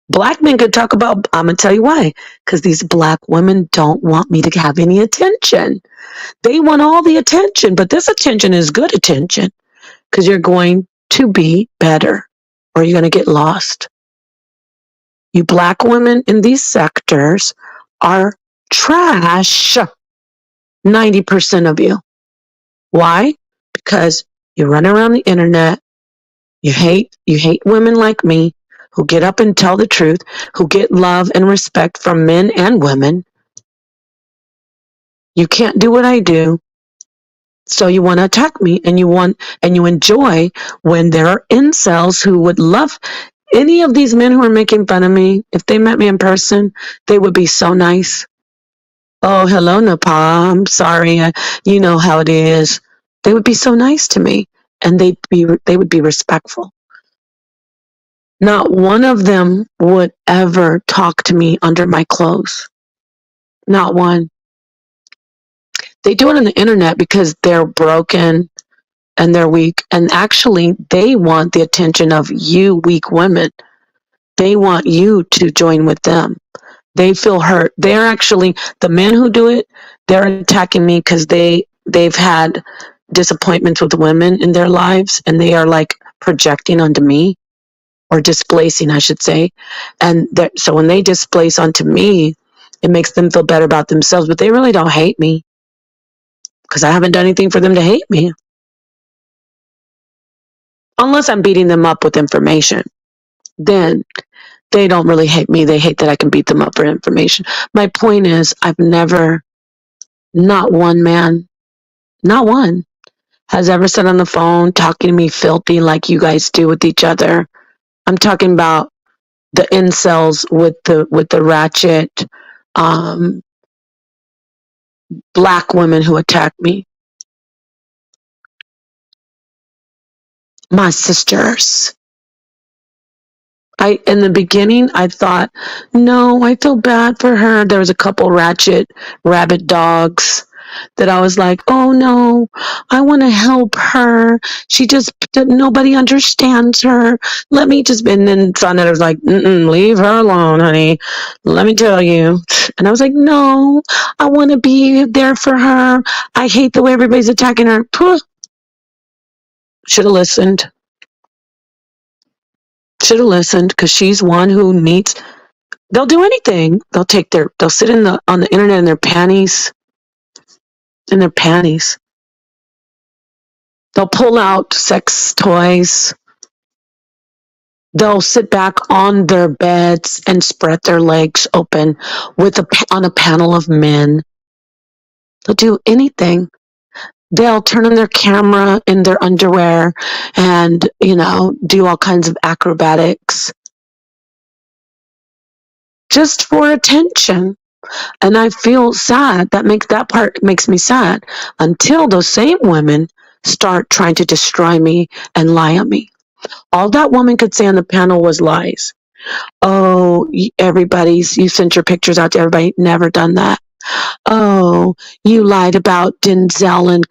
Black men could talk about, I'm going to tell you why. Because these black women don't want me to have any attention. They want all the attention, but this attention is good attention because you're going to be better or you're going to get lost. You black women in these sectors are trash. 90% of you. Why? Because you run around the internet. You hate women like me who get up and tell the truth, who get love and respect from men and women. You can't do what I do. So you want to attack me and you enjoy when there are incels who would love any of these men who are making fun of me. If they met me in person, they would be so nice. Oh, hello, Nepal. I'm sorry. You know how it is. They would be so nice to me and they would be respectful. Not one of them would ever talk to me under my clothes. Not one. They do it on the internet because they're broken and they're weak. And actually, they want the attention of you weak women. They want you to join with them. They feel hurt. They're actually, the men who do it, they're attacking me because they've had disappointments with women in their lives and they are like projecting onto me. Or displacing, I should say. And so when they displace onto me, it makes them feel better about themselves, but they really don't hate me because I haven't done anything for them to hate me. Unless I'm beating them up with information. Then they don't really hate me. They hate that I can beat them up for information. My point is, I've never, not one man, not one, has ever sat on the phone talking to me filthy like you guys do with each other. I'm talking about the incels with the ratchet black women who attack me. My sisters. In the beginning I thought, no, I feel bad for her. There was a couple ratchet rabbit dogs that I was like, oh no, I want to help her. She just, nobody understands her. Let me just, and then Sonetta was like, leave her alone, honey. Let me tell you. And I was like, no, I want to be there for her. I hate the way everybody's attacking her. Should have listened. Should have listened, because she's one who needs, they'll do anything. They'll sit on the internet in their panties. They'll pull out sex toys. They'll sit back on their beds and spread their legs open on a panel of men. They'll do anything. They'll turn on their camera in their underwear and, do all kinds of acrobatics just for attention. And I feel sad. That part makes me sad, until those same women start trying to destroy me and lie on me. All that woman could say on the panel was lies. Oh, you sent your pictures out to everybody. Never done that. Oh, you lied about Denzel and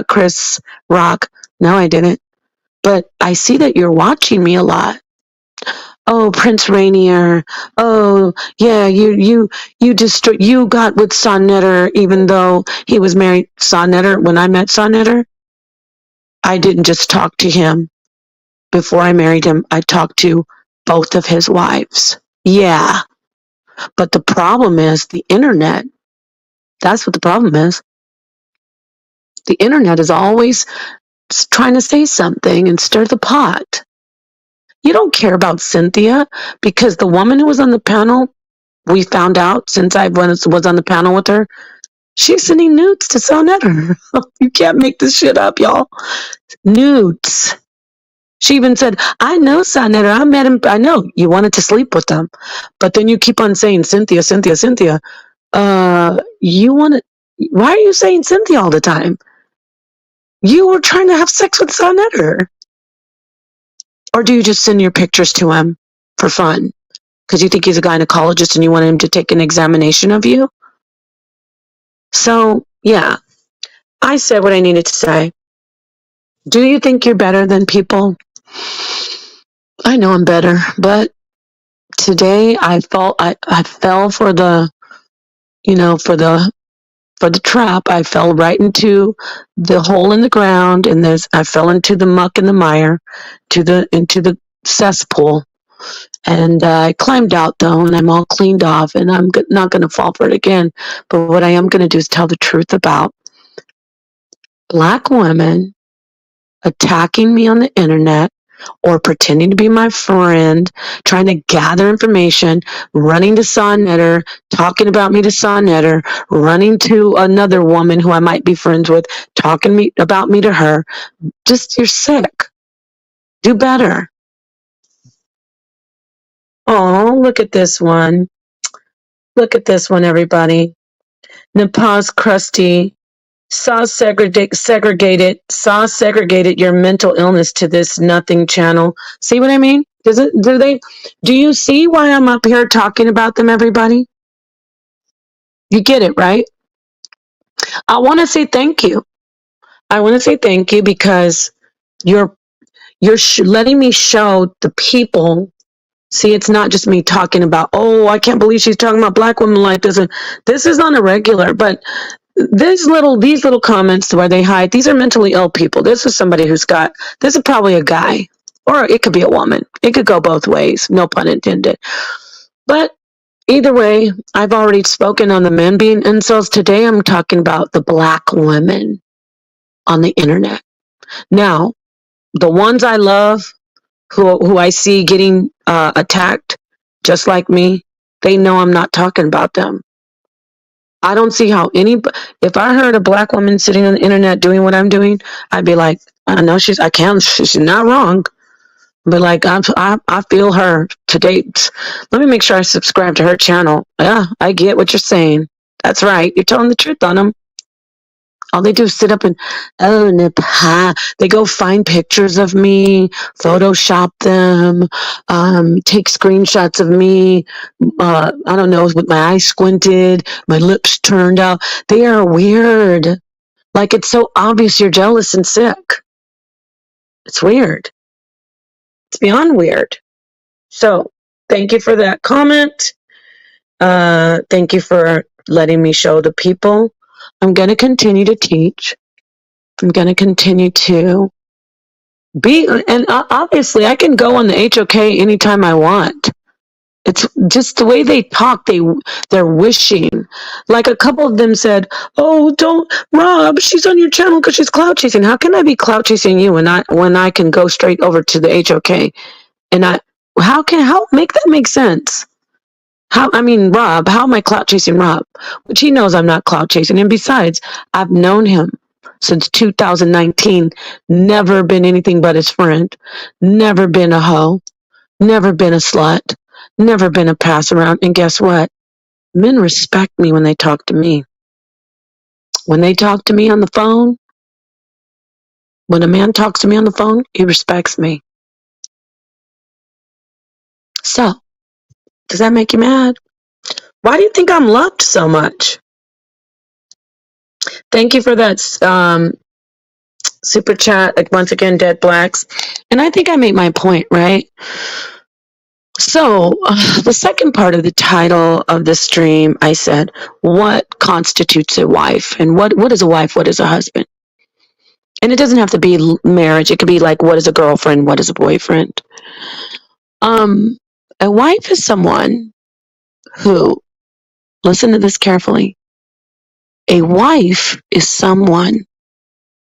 Chris Rock. No, I didn't. But I see that you're watching me a lot. Oh, Prince Rainier. Oh, yeah, you got with Sonnetter, even though he was married. Sonnetter, when I met Sonnetter, I didn't just talk to him. Before I married him, I talked to both of his wives. Yeah. But the problem is the internet. That's what the problem is. The internet is always trying to say something and stir the pot. You don't care about Cynthia, because the woman who was on the panel, we found out since I was on the panel with her, she's sending nudes to Sonnetter. You can't make this shit up, y'all. Nudes. She even said, I know Sonnetter. I met him. I know you wanted to sleep with them. But then you keep on saying Cynthia, Cynthia, Cynthia. Why are you saying Cynthia all the time? You were trying to have sex with Sonnetter. Or do you just send your pictures to him for fun? Because you think he's a gynecologist and you want him to take an examination of you? So, yeah. I said what I needed to say. Do you think you're better than people? I know I'm better, but today I fell for the, for the trap. I fell right into the hole in the ground, and I fell into the muck and the mire, into the cesspool. And I climbed out, though, and I'm all cleaned off, and I'm not going to fall for it again. But what I am going to do is tell the truth about Black women attacking me on the internet, or pretending to be my friend, trying to gather information, running to Sonnetter, talking about me to Sonnetter, running to another woman who I might be friends with, talking about me to her. Just, you're sick. Do better. Oh, look at this one. Look at this one, everybody. Nepal's Krusty saw segregated your mental illness to this nothing channel. See what I mean? Do you see why I'm up here talking about them, everybody? You get it, right? I want to say thank you. I want to say thank you, because you're letting me show the people. See, it's not just me talking about, oh, I can't believe she's talking about Black women like this. This is on a regular, but these little comments where they hide, these are mentally ill people. This is somebody this is probably a guy, or it could be a woman. It could go both ways, no pun intended. But either way, I've already spoken on the men being incels. Today I'm talking about the Black women on the internet. Now, the ones I love, who I see getting attacked, just like me, they know I'm not talking about them. I don't see how if I heard a Black woman sitting on the internet doing what I'm doing, I'd be like, I know she's not wrong. But like, I feel her to date. Let me make sure I subscribe to her channel. Yeah, I get what you're saying. That's right. You're telling the truth on them. All they do is sit up and, oh, Nepal. They go find pictures of me, Photoshop them, take screenshots of me. I don't know, with my eyes squinted, my lips turned out. They are weird. Like, it's so obvious you're jealous and sick. It's weird. It's beyond weird. So, thank you for that comment. Thank you for letting me show the people. I'm going to continue to teach. I'm going to continue to be, and obviously I can go on the HOK anytime I want. It's just the way they talk. They're wishing. Like a couple of them said, "Oh, don't, Rob. She's on your channel because she's clout chasing." How can I be clout chasing you when I can go straight over to the HOK? And how make that make sense? Rob, how am I clout chasing Rob? Which he knows I'm not clout chasing. And besides, I've known him since 2019, never been anything but his friend, never been a hoe, never been a slut, never been a pass around. And guess what? Men respect me when they talk to me. When they talk to me on the phone, when a man talks to me on the phone, he respects me. So, does that make you mad? Why do you think I'm loved so much? Thank you for that super chat. Once again, Dead Blacks. And I think I made my point, right? So, the second part of the title of the stream, I said, what constitutes a wife? And what is a wife? What is a husband? And it doesn't have to be marriage. It could be like, what is a girlfriend? What is a boyfriend? A wife is someone who, listen to this carefully. A wife is someone.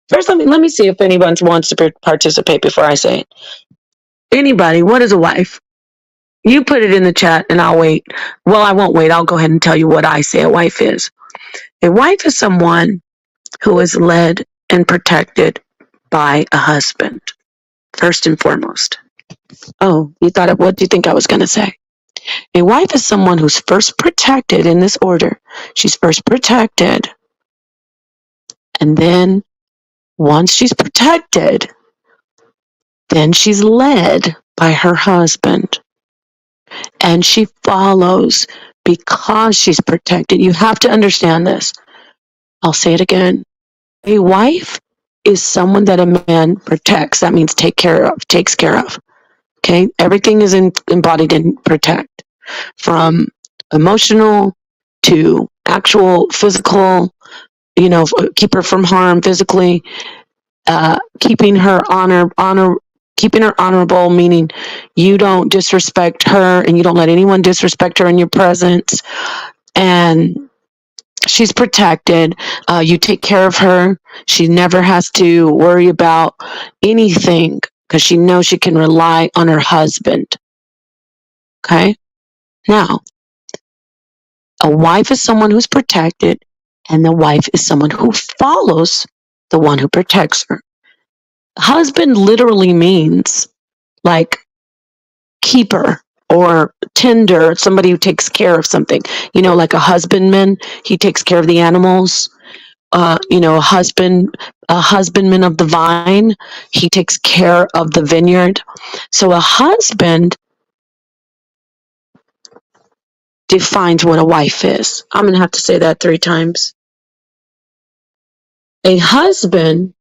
First, let me see if anyone wants to participate before I say it. Anybody, what is a wife? You put it in the chat and I'll wait. Well, I won't wait. I'll go ahead and tell you what I say a wife is. A wife is someone who is led and protected by a husband, first and foremost. Oh, you thought it? What do you think I was going to say? A wife is someone who's first protected in this order. She's first protected. And then once she's protected, then she's led by her husband. And she follows because she's protected. You have to understand this. I'll say it again. A wife is someone that a man protects. That means takes care of. Okay? Everything is embodied in protect. From emotional to actual physical, keep her from harm physically, keeping her keeping her honorable, meaning you don't disrespect her and you don't let anyone disrespect her in your presence. And she's protected. You take care of her. She never has to worry about anything because she knows she can rely on her husband. Okay? Now, a wife is someone who's protected, and the wife is someone who follows the one who protects her. Husband literally means like keeper or tender, somebody who takes care of something. Like a husbandman, he takes care of the animals. A husbandman of the vine, he takes care of the vineyard. So a husband defines what a wife is. I'm going to have to say that 3 times. A husband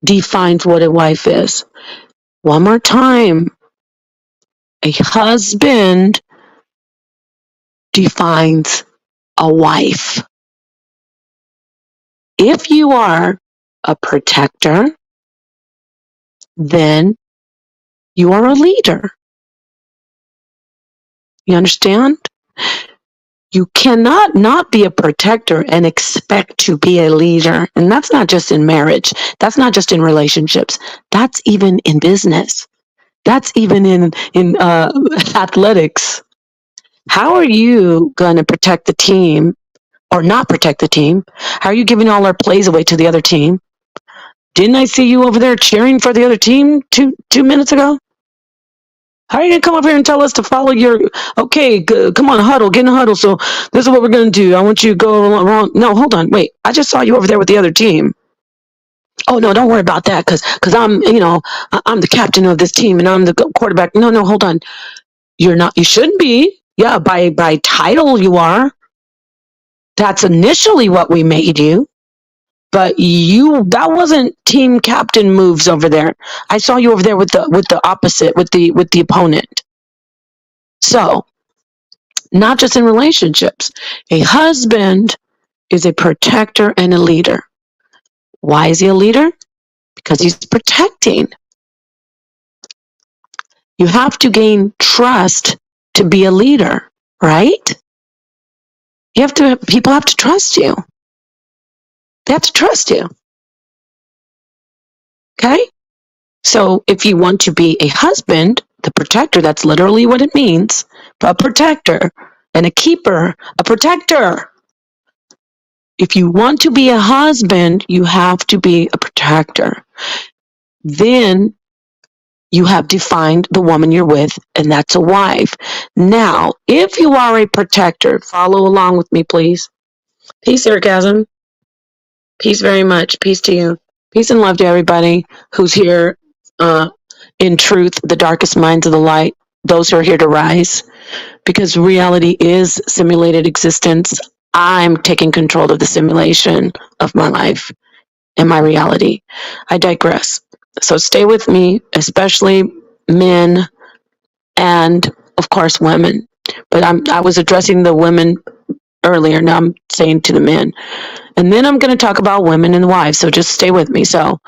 defines what a wife is. One more time. A husband defines a wife. If you are a protector, then you are a leader. You understand? You cannot not be a protector and expect to be a leader. And that's not just in marriage. That's not just in relationships. That's even in business. That's even in athletics. How are you going to protect the team or not protect the team? How are you giving all our plays away to the other team? Didn't I see you over there cheering for the other team two minutes ago? How are you gonna come up here and tell us to follow your? Okay, come on, huddle, get in a huddle. So this is what we're gonna do. I want you to go along. No, hold on, wait. I just saw you over there with the other team. Oh no, don't worry about that, cause I'm, I'm the captain of this team and I'm the quarterback. No, no, hold on. You're not. You shouldn't be. Yeah, by title you are. That's initially what we made you. But that wasn't team captain moves over there. I saw you over there with the opposite, with the opponent. So, not just in relationships. A husband is a protector and a leader. Why is he a leader? Because he's protecting. You have to gain trust to be a leader, right? People have to trust you. They have to trust you. Okay? So if you want to be a husband, the protector, that's literally what it means. A protector and a keeper, a protector. If you want to be a husband, you have to be a protector. Then you have defined the woman you're with, and that's a wife. Now, if you are a protector, follow along with me, please. Peace, sarcasm. Peace very much. Peace to you. Peace and love to everybody who's here in truth, the darkest minds of the light, those who are here to rise. Because reality is simulated existence. I'm taking control of the simulation of my life and my reality. I digress. So stay with me, especially men and, of course, women. But I was addressing the women earlier. Now I'm saying to the men. And then I'm going to talk about women and wives. So just stay with me. So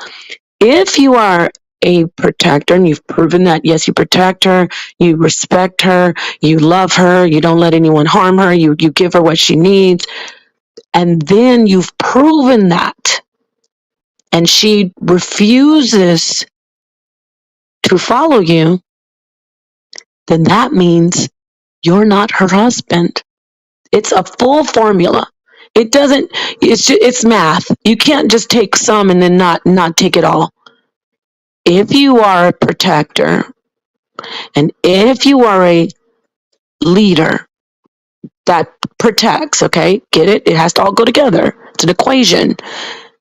if you are a protector and you've proven that, yes, you protect her, you respect her, you love her, you don't let anyone harm her, you give her what she needs, and then you've proven that, and she refuses to follow you, then that means you're not her husband. It's a full formula. It doesn't, it's math. You can't just take some and then not take it all. If you are a protector and if you are a leader that protects, okay, get it? It has to all go together. It's an equation.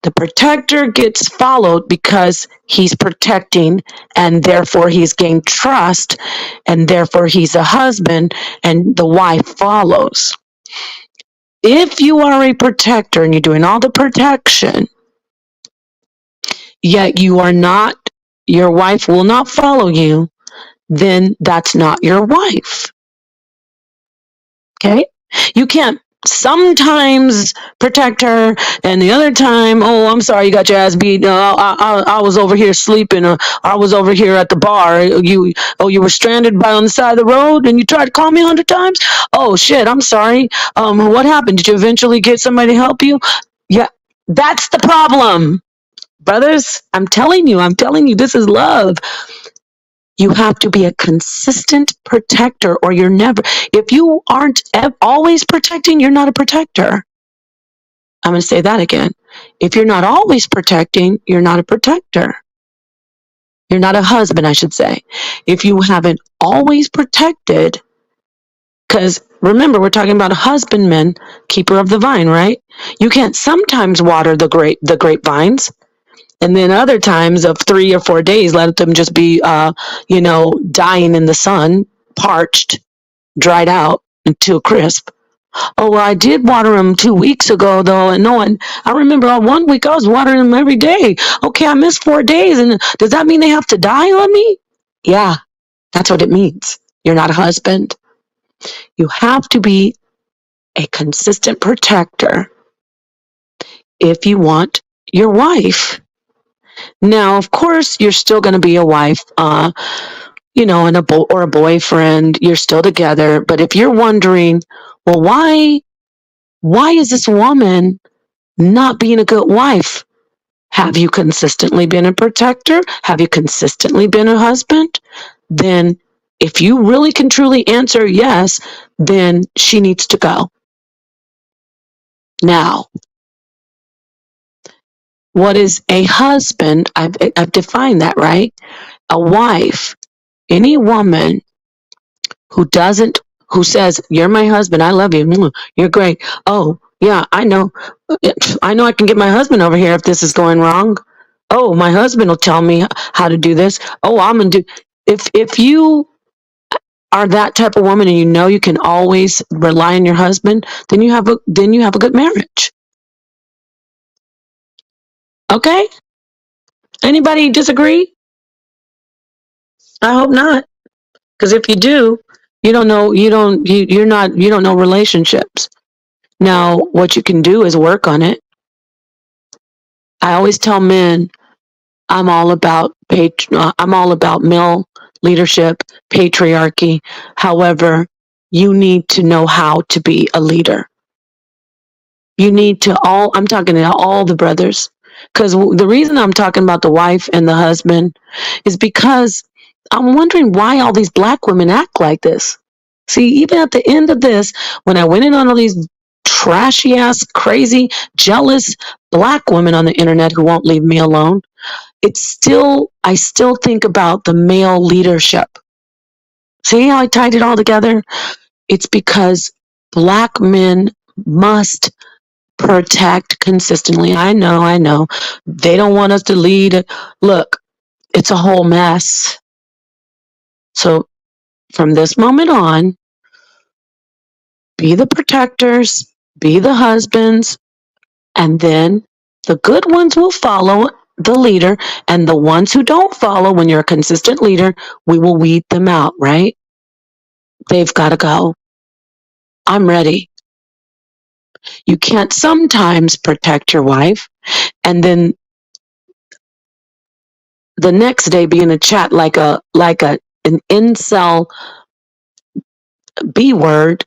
The protector gets followed because he's protecting, and therefore he's gained trust, and therefore he's a husband, and the wife follows. If you are a protector and you're doing all the protection, yet you are not, your wife will not follow you, then that's not your wife. Okay? You can't sometimes protect her and the other time, oh, I'm sorry, you got your ass beat. I was over here sleeping. I was over here at the bar. You were stranded on the side of the road and you tried to call me 100 times? Oh, shit, I'm sorry. What happened? Did you eventually get somebody to help you? Yeah, that's the problem. Brothers, I'm telling you, this is love. You have to be a consistent protector or you're never, if you aren't always protecting, you're not a protector. I'm going to say that again. If you're not always protecting, you're not a protector. You're not a husband, I should say. If you haven't always protected, because remember, we're talking about a husbandman, keeper of the vine, right? You can't sometimes water the grapevines. And then other times of 3 or 4 days, let them just be, dying in the sun, parched, dried out until crisp. Oh, well, I did water them 2 weeks ago, though. And no one, I remember 1 week I was watering them every day. Okay, I missed 4 days. And does that mean they have to die on me? Yeah, that's what it means. You're not a husband. You have to be a consistent protector if you want your wife. Now, of course, you're still going to be a wife, and or a boyfriend. You're still together. But if you're wondering, well, why is this woman not being a good wife? Have you consistently been a protector? Have you consistently been a husband? Then, if you really can truly answer yes, then she needs to go. Now, what is a husband? I've defined that, right? A wife, any woman who says, "You're my husband. I love you. You're great. Oh, yeah, I know. I know I can get my husband over here if this is going wrong. Oh, my husband will tell me how to do this. Oh, I'm going to do." If you are that type of woman and you know you can always rely on your husband, then you have a good marriage. Okay? Anybody disagree? I hope not. Because if you do, you don't know you don't know relationships. Now, what you can do is work on it. I always tell men I'm all about male leadership, patriarchy. However, you need to know how to be a leader. You need to I'm talking to all the brothers. Because the reason I'm talking about the wife and the husband is because I'm wondering why all these black women act like this. See, even at the end of this, when I went in on all these trashy ass, crazy, jealous black women on the internet who won't leave me alone, I still think about the male leadership. See how I tied it all together? It's because black men must protect consistently. I know. They don't want us to lead. Look, it's a whole mess. So from this moment on, be the protectors, be the husbands, and then the good ones will follow the leader, and the ones who don't follow, when you're a consistent leader, we will weed them out, right? They've got to go. I'm ready. You can't sometimes protect your wife and then the next day be in a chat like an incel B word,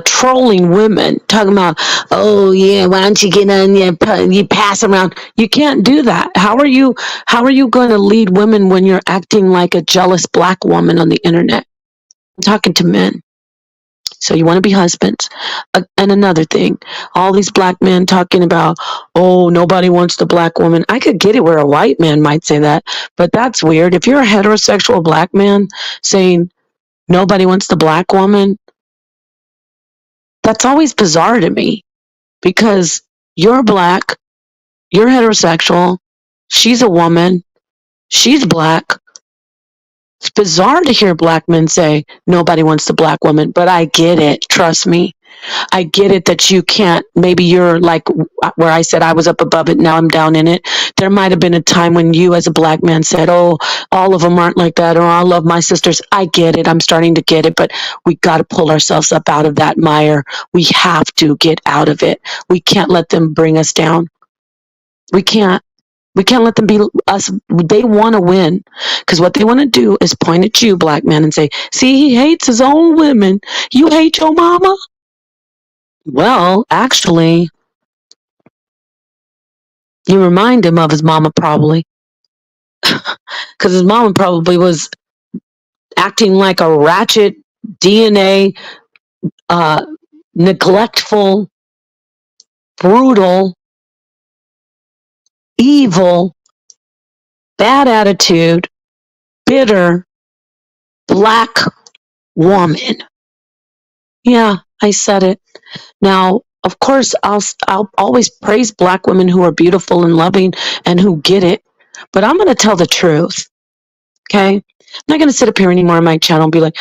trolling women, talking about, oh yeah, why don't you get on you pass around. You can't do that. How are you going to lead women when you're acting like a jealous black woman on the internet? I'm talking to men. So you want to be husbands. And another thing, all these black men talking about, oh, nobody wants the black woman. I could get it where a white man might say that, but that's weird. If you're a heterosexual black man saying nobody wants the black woman, that's always bizarre to me, because you're black, you're heterosexual, she's a woman, she's black. It's bizarre to hear black men say nobody wants the black woman, but I get it. Trust me. I get it that you can't, maybe you're like where I said I was up above it, now I'm down in it. There might have been a time when you as a black man said, oh, all of them aren't like that, or I love my sisters. I get it. I'm starting to get it, but we got to pull ourselves up out of that mire. We have to get out of it. We can't let them bring us down. We can't. We can't let them be us. They want to win, because what they want to do is point at you, black men, and say, see, he hates his own women. You hate your mama? Well, actually, you remind him of his mama probably, because his mama probably was acting like a ratchet, DNA, neglectful, brutal, evil, bad attitude, bitter, black woman. Yeah, I said it. Now, of course, I'll always praise black women who are beautiful and loving and who get it, but I'm going to tell the truth. Okay? I'm not going to sit up here anymore on my channel and be like,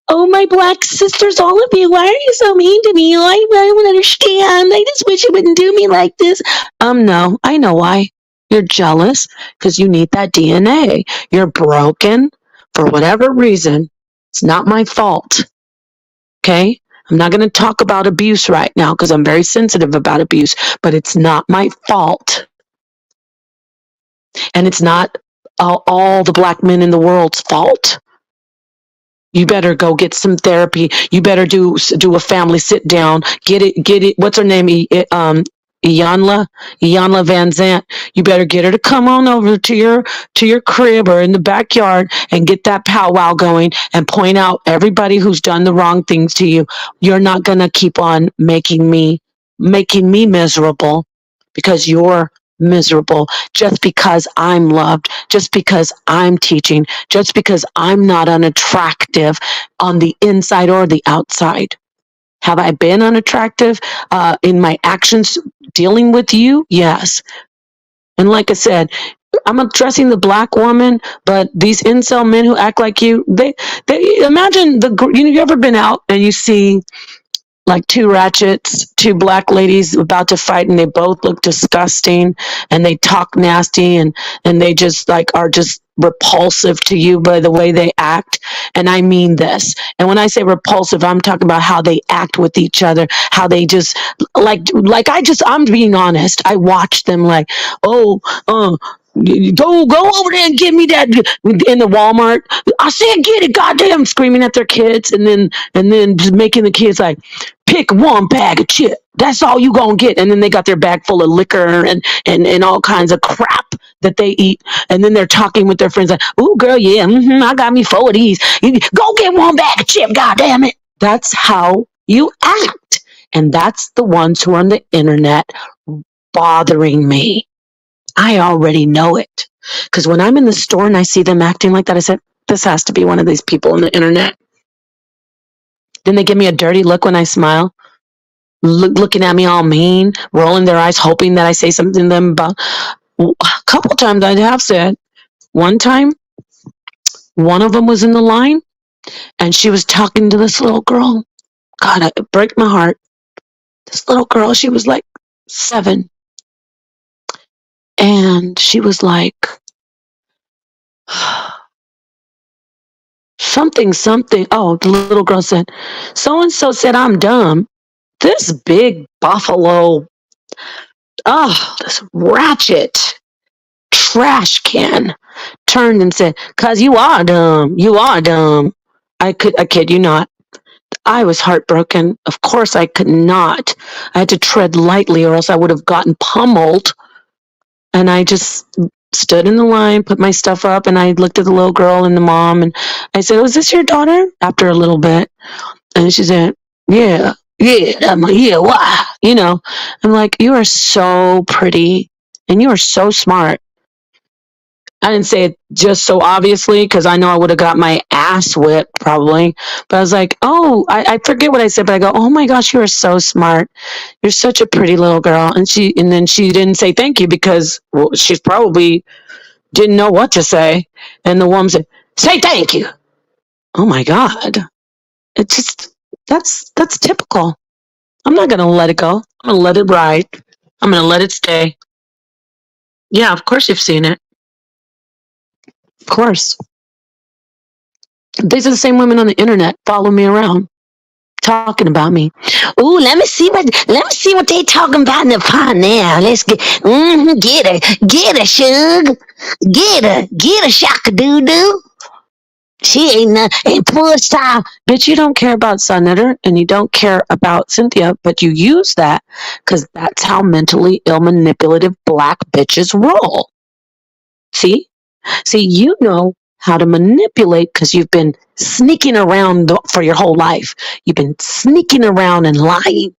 oh, my black sisters, all of you, why are you so mean to me? I don't understand. I just wish you wouldn't do me like this. No, I know why. You're jealous because you need that DNA. You're broken for whatever reason. It's not my fault. Okay? I'm not going to talk about abuse right now because I'm very sensitive about abuse, but it's not my fault. And it's not all the black men in the world's fault. You better go get some therapy. You better do a family sit down. Get it. What's her name? Iyanla Van Zant. You better get her to come on over to your crib or in the backyard and get that powwow going and point out everybody who's done the wrong things to you. You're not gonna keep on making me miserable because you're miserable just because I'm loved, just because I'm teaching, just because I'm not unattractive on the inside or the outside. Have I been unattractive in my actions dealing with you? Yes. And like I said, I'm addressing the black woman, but these incel men who act like you, they imagine you ever been out and you see like two ratchets, two black ladies about to fight, and they both look disgusting, and they talk nasty, and they just like are just repulsive to you by the way they act. And I mean this. And when I say repulsive, I'm talking about how they act with each other, how they just I'm being honest. I watch them like, oh, go over there and get me that in the Walmart. I said, get it, goddamn, screaming at their kids, and then just making the kids like, pick one bag of chip. That's all you gonna get. And then they got their bag full of liquor and all kinds of crap that they eat. And then they're talking with their friends like, "Ooh, girl, yeah, I got me 4 of these. Go get one bag of chip, goddamn it." That's how you act. And that's the ones who are on the internet bothering me. I already know it. Because when I'm in the store and I see them acting like that, I said, this has to be one of these people on the internet. Then they give me a dirty look when I smile, looking at me all mean, rolling their eyes, hoping that I say something to them about. A couple of times I have said. One time, one of them was in the line, and she was talking to this little girl. God, it breaks my heart. This little girl, she was like 7, and she was like, something. Oh, the little girl said, so and so said I'm dumb. This big buffalo, this ratchet trash can turned and said, "'Cause you are dumb. You are dumb." I kid you not. I was heartbroken. Of course I could not. I had to tread lightly or else I would have gotten pummeled. And I just stood in the line, put my stuff up, and I looked at the little girl and the mom, and I said, "Was this your daughter?" After a little bit. And she said, "Yeah, yeah, why?" I'm like, "You are so pretty and you are so smart." I didn't say it just so obviously because I know I would have got my ass whipped probably. But I was like, oh, I forget what I said, but I go, "Oh my gosh, you are so smart. You're such a pretty little girl." And then she didn't say thank you because she probably didn't know what to say. And the woman said, "Say thank you." Oh my God. It's just, that's typical. I'm not going to let it go. I'm going to let it ride. I'm going to let it stay. Yeah, of course you've seen it. Of course. These are the same women on the internet follow me around, talking about me. Ooh, let me see what they talking about in the pot now. Let's get get her, Shug, get her, Shaka Doo Doo. She ain't poor style. Bitch, you don't care about Senator and you don't care about Cynthia, but you use that because that's how mentally ill, manipulative black bitches roll. See, you know how to manipulate because you've been sneaking around for your whole life. You've been sneaking around and lying.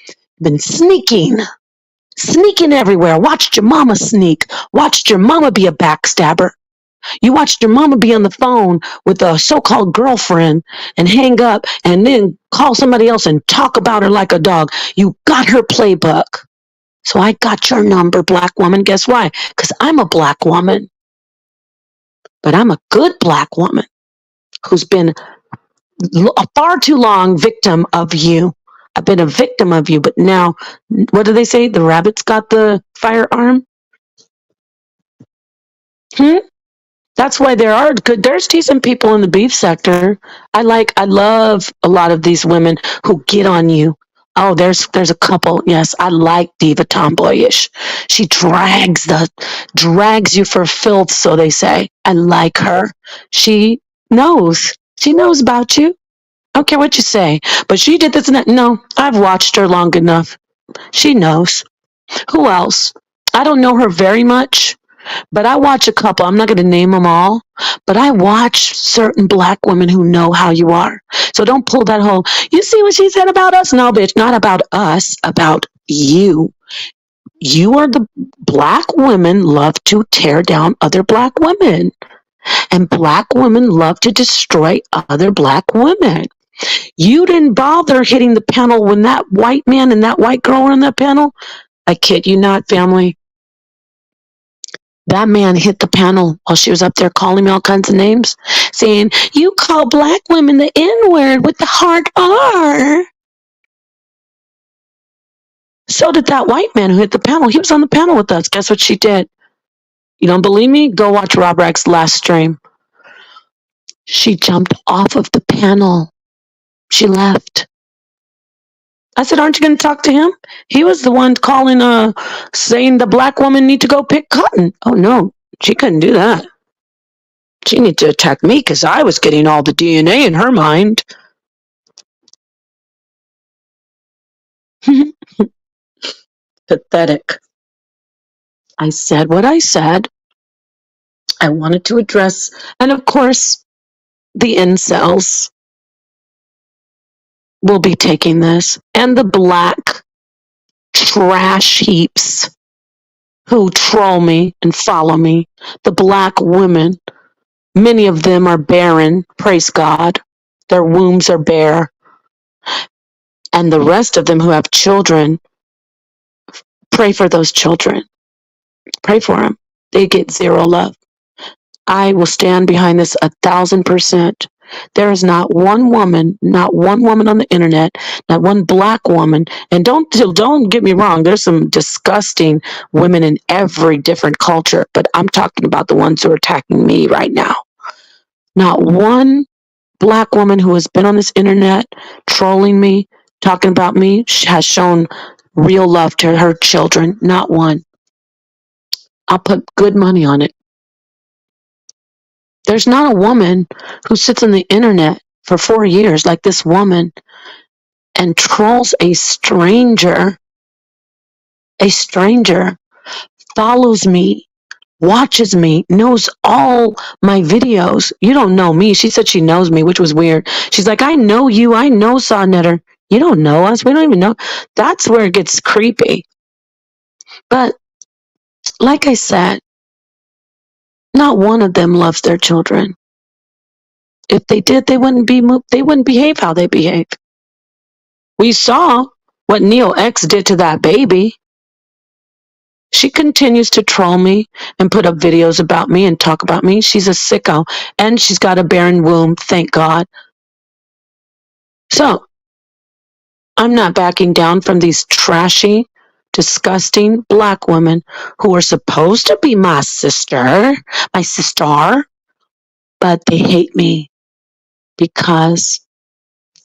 You've been sneaking everywhere. Watched your mama sneak. Watched your mama be a backstabber. You watched your mama be on the phone with a so-called girlfriend and hang up and then call somebody else and talk about her like a dog. You got her playbook. So I got your number, black woman. Guess why? Because I'm a black woman. But I'm a good black woman who's been a far too long victim of you. I've been a victim of you, but now, what do they say? The rabbit's got the firearm? That's why there's decent people in the beef sector. I love a lot of these women who get on you. Oh, there's a couple. Yes, I like Diva Tomboyish. She drags you for filth, so they say. I like her. She knows. She knows about you. I don't care what you say. But she did this and that. No, I've watched her long enough. She knows. Who else? I don't know her very much. But I watch a couple. I'm not going to name them all, but I watch certain black women who know how you are. So don't pull that whole, you see what she said about us? No, bitch, not about us, about you. you are the black women love to tear down other black women, and black women love to destroy other black women. You didn't bother hitting the panel when that white man and that white girl were on that panel. I kid you not, family. That man hit the panel while she was up there calling me all kinds of names, saying, "You call black women the N-word with the hard R." So did that white man who hit the panel. He was on the panel with us. Guess what she did? You don't believe me? Go watch Rob Rex's last stream. She jumped off of the panel. She left. I said, "Aren't you going to talk to him? He was the one calling, saying the black woman need to go pick cotton." Oh, no, she couldn't do that. She needed to attack me because I was getting all the DNA in her mind. Pathetic. I said what I said. I wanted to address, and of course, the incels will be taking this, and the black trash heaps who troll me and follow me. The black women, many of them are barren, praise God. Their wombs are bare. And the rest of them who have children, pray for those children. Pray for them. They get zero love. I will stand behind this 1,000%. There is not one woman on the internet, not one black woman, and don't get me wrong, there's some disgusting women in every different culture, but I'm talking about the ones who are attacking me right now. Not one black woman who has been on this internet trolling me, talking about me, has shown real love to her children. Not one. I'll put good money on it. There's not a woman who sits on the internet for 4 years like this woman and trolls a stranger. A stranger follows me, watches me, knows all my videos. You don't know me. She said she knows me, which was weird. She's like, "I know you. I know Saw Netter." You don't know us. We don't even know. That's where it gets creepy. But like I said, not one of them loves their children. If they did, they wouldn't behave how they behave. We saw what Neo X did to that baby. She continues to troll me and put up videos about me and talk about me. She's a sicko, and she's got a barren womb, thank God. So, I'm not backing down from these trashy, disgusting black women who are supposed to be my sister, but they hate me because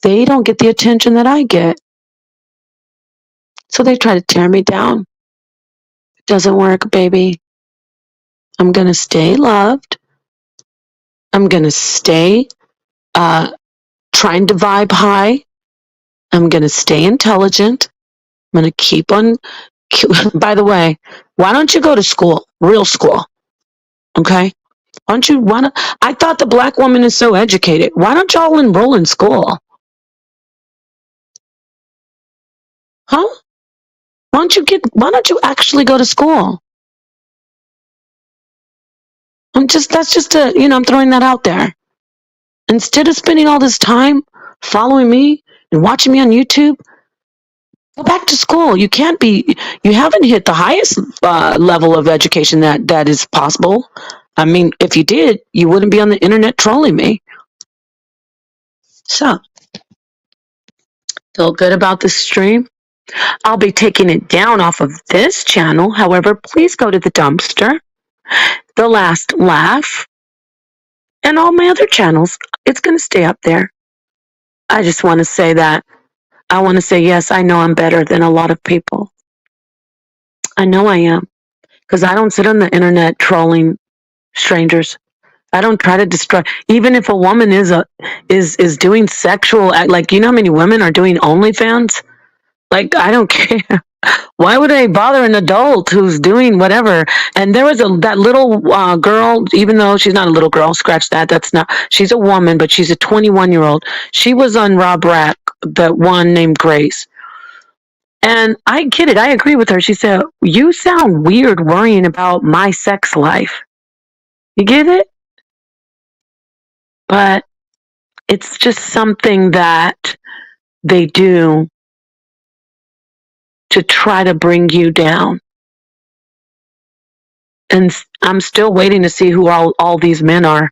they don't get the attention that I get. So they try to tear me down. It doesn't work, baby. I'm going to stay loved. I'm going to stay trying to vibe high. I'm going to stay intelligent. I'm going to keep on. By the way, why don't you go to school? Real school. Okay? Why don't you want to? I thought the black woman is so educated. Why don't y'all enroll in school? Huh? Why don't you actually go to school? That's just I'm throwing that out there. Instead of spending all this time following me and watching me on YouTube, go back to school. You haven't hit the highest level of education that is possible. I mean, if you did, you wouldn't be on the internet trolling me. So, feel good about this stream. I'll be taking it down off of this channel. However, please go to the dumpster, The Last Laugh, and all my other channels. It's going to stay up there. I just want to say that. I want to say, yes, I know I'm better than a lot of people. I know I am. Because I don't sit on the internet trolling strangers. I don't try to destroy. Even if a woman is doing sexual, like, you know how many women are doing OnlyFans? Like, I don't care. Why would I bother an adult who's doing whatever? And there was that little girl, even though she's not a little girl, scratch that. That's not. She's a woman, but she's a 21-year-old. She was on Rob Rack, that one named Grace. And I get it. I agree with her. She said, you sound weird worrying about my sex life. You get it? But it's just something that they do to try to bring you down. And I'm still waiting to see who all these men are.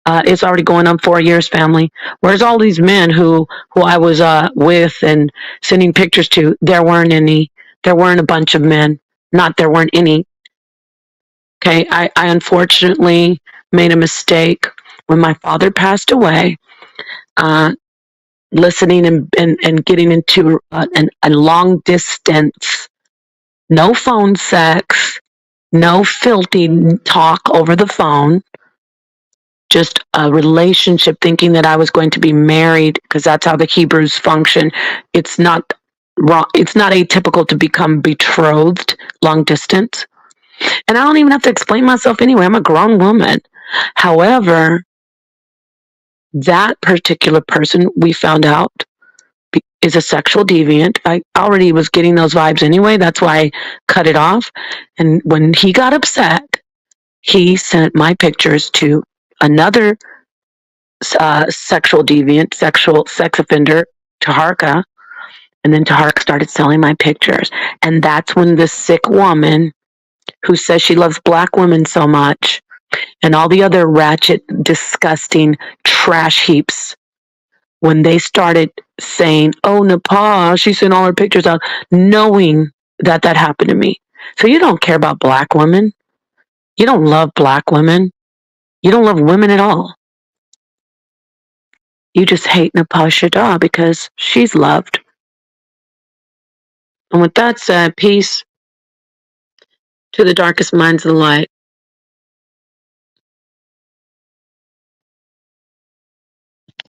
It's already going on 4 years, family. Where's all these men who I was with and sending pictures to? There weren't any. There weren't a bunch of men. Not there weren't any. Okay, I unfortunately made a mistake when my father passed away. Listening and getting into a long distance, no phone sex, no filthy talk over the phone, just a relationship, thinking that I was going to be married, because that's how the Hebrews function. It's not wrong. It's not atypical to become betrothed long distance. And I don't even have to explain myself anyway. I'm a grown woman. However, that particular person, we found out, is a sexual deviant. I already was getting those vibes anyway. That's why I cut it off. And when he got upset, he sent my pictures to another sexual deviant, sex offender, Taharka. And then Taharka started selling my pictures. And that's when this sick woman who says she loves black women so much, and all the other ratchet, disgusting trash heaps, when they started saying, oh, Nepal, she sent all her pictures out, knowing that happened to me. So you don't care about black women. You don't love black women. You don't love women at all. You just hate Nepal Shada because she's loved. And with that said, peace to the darkest minds of the light.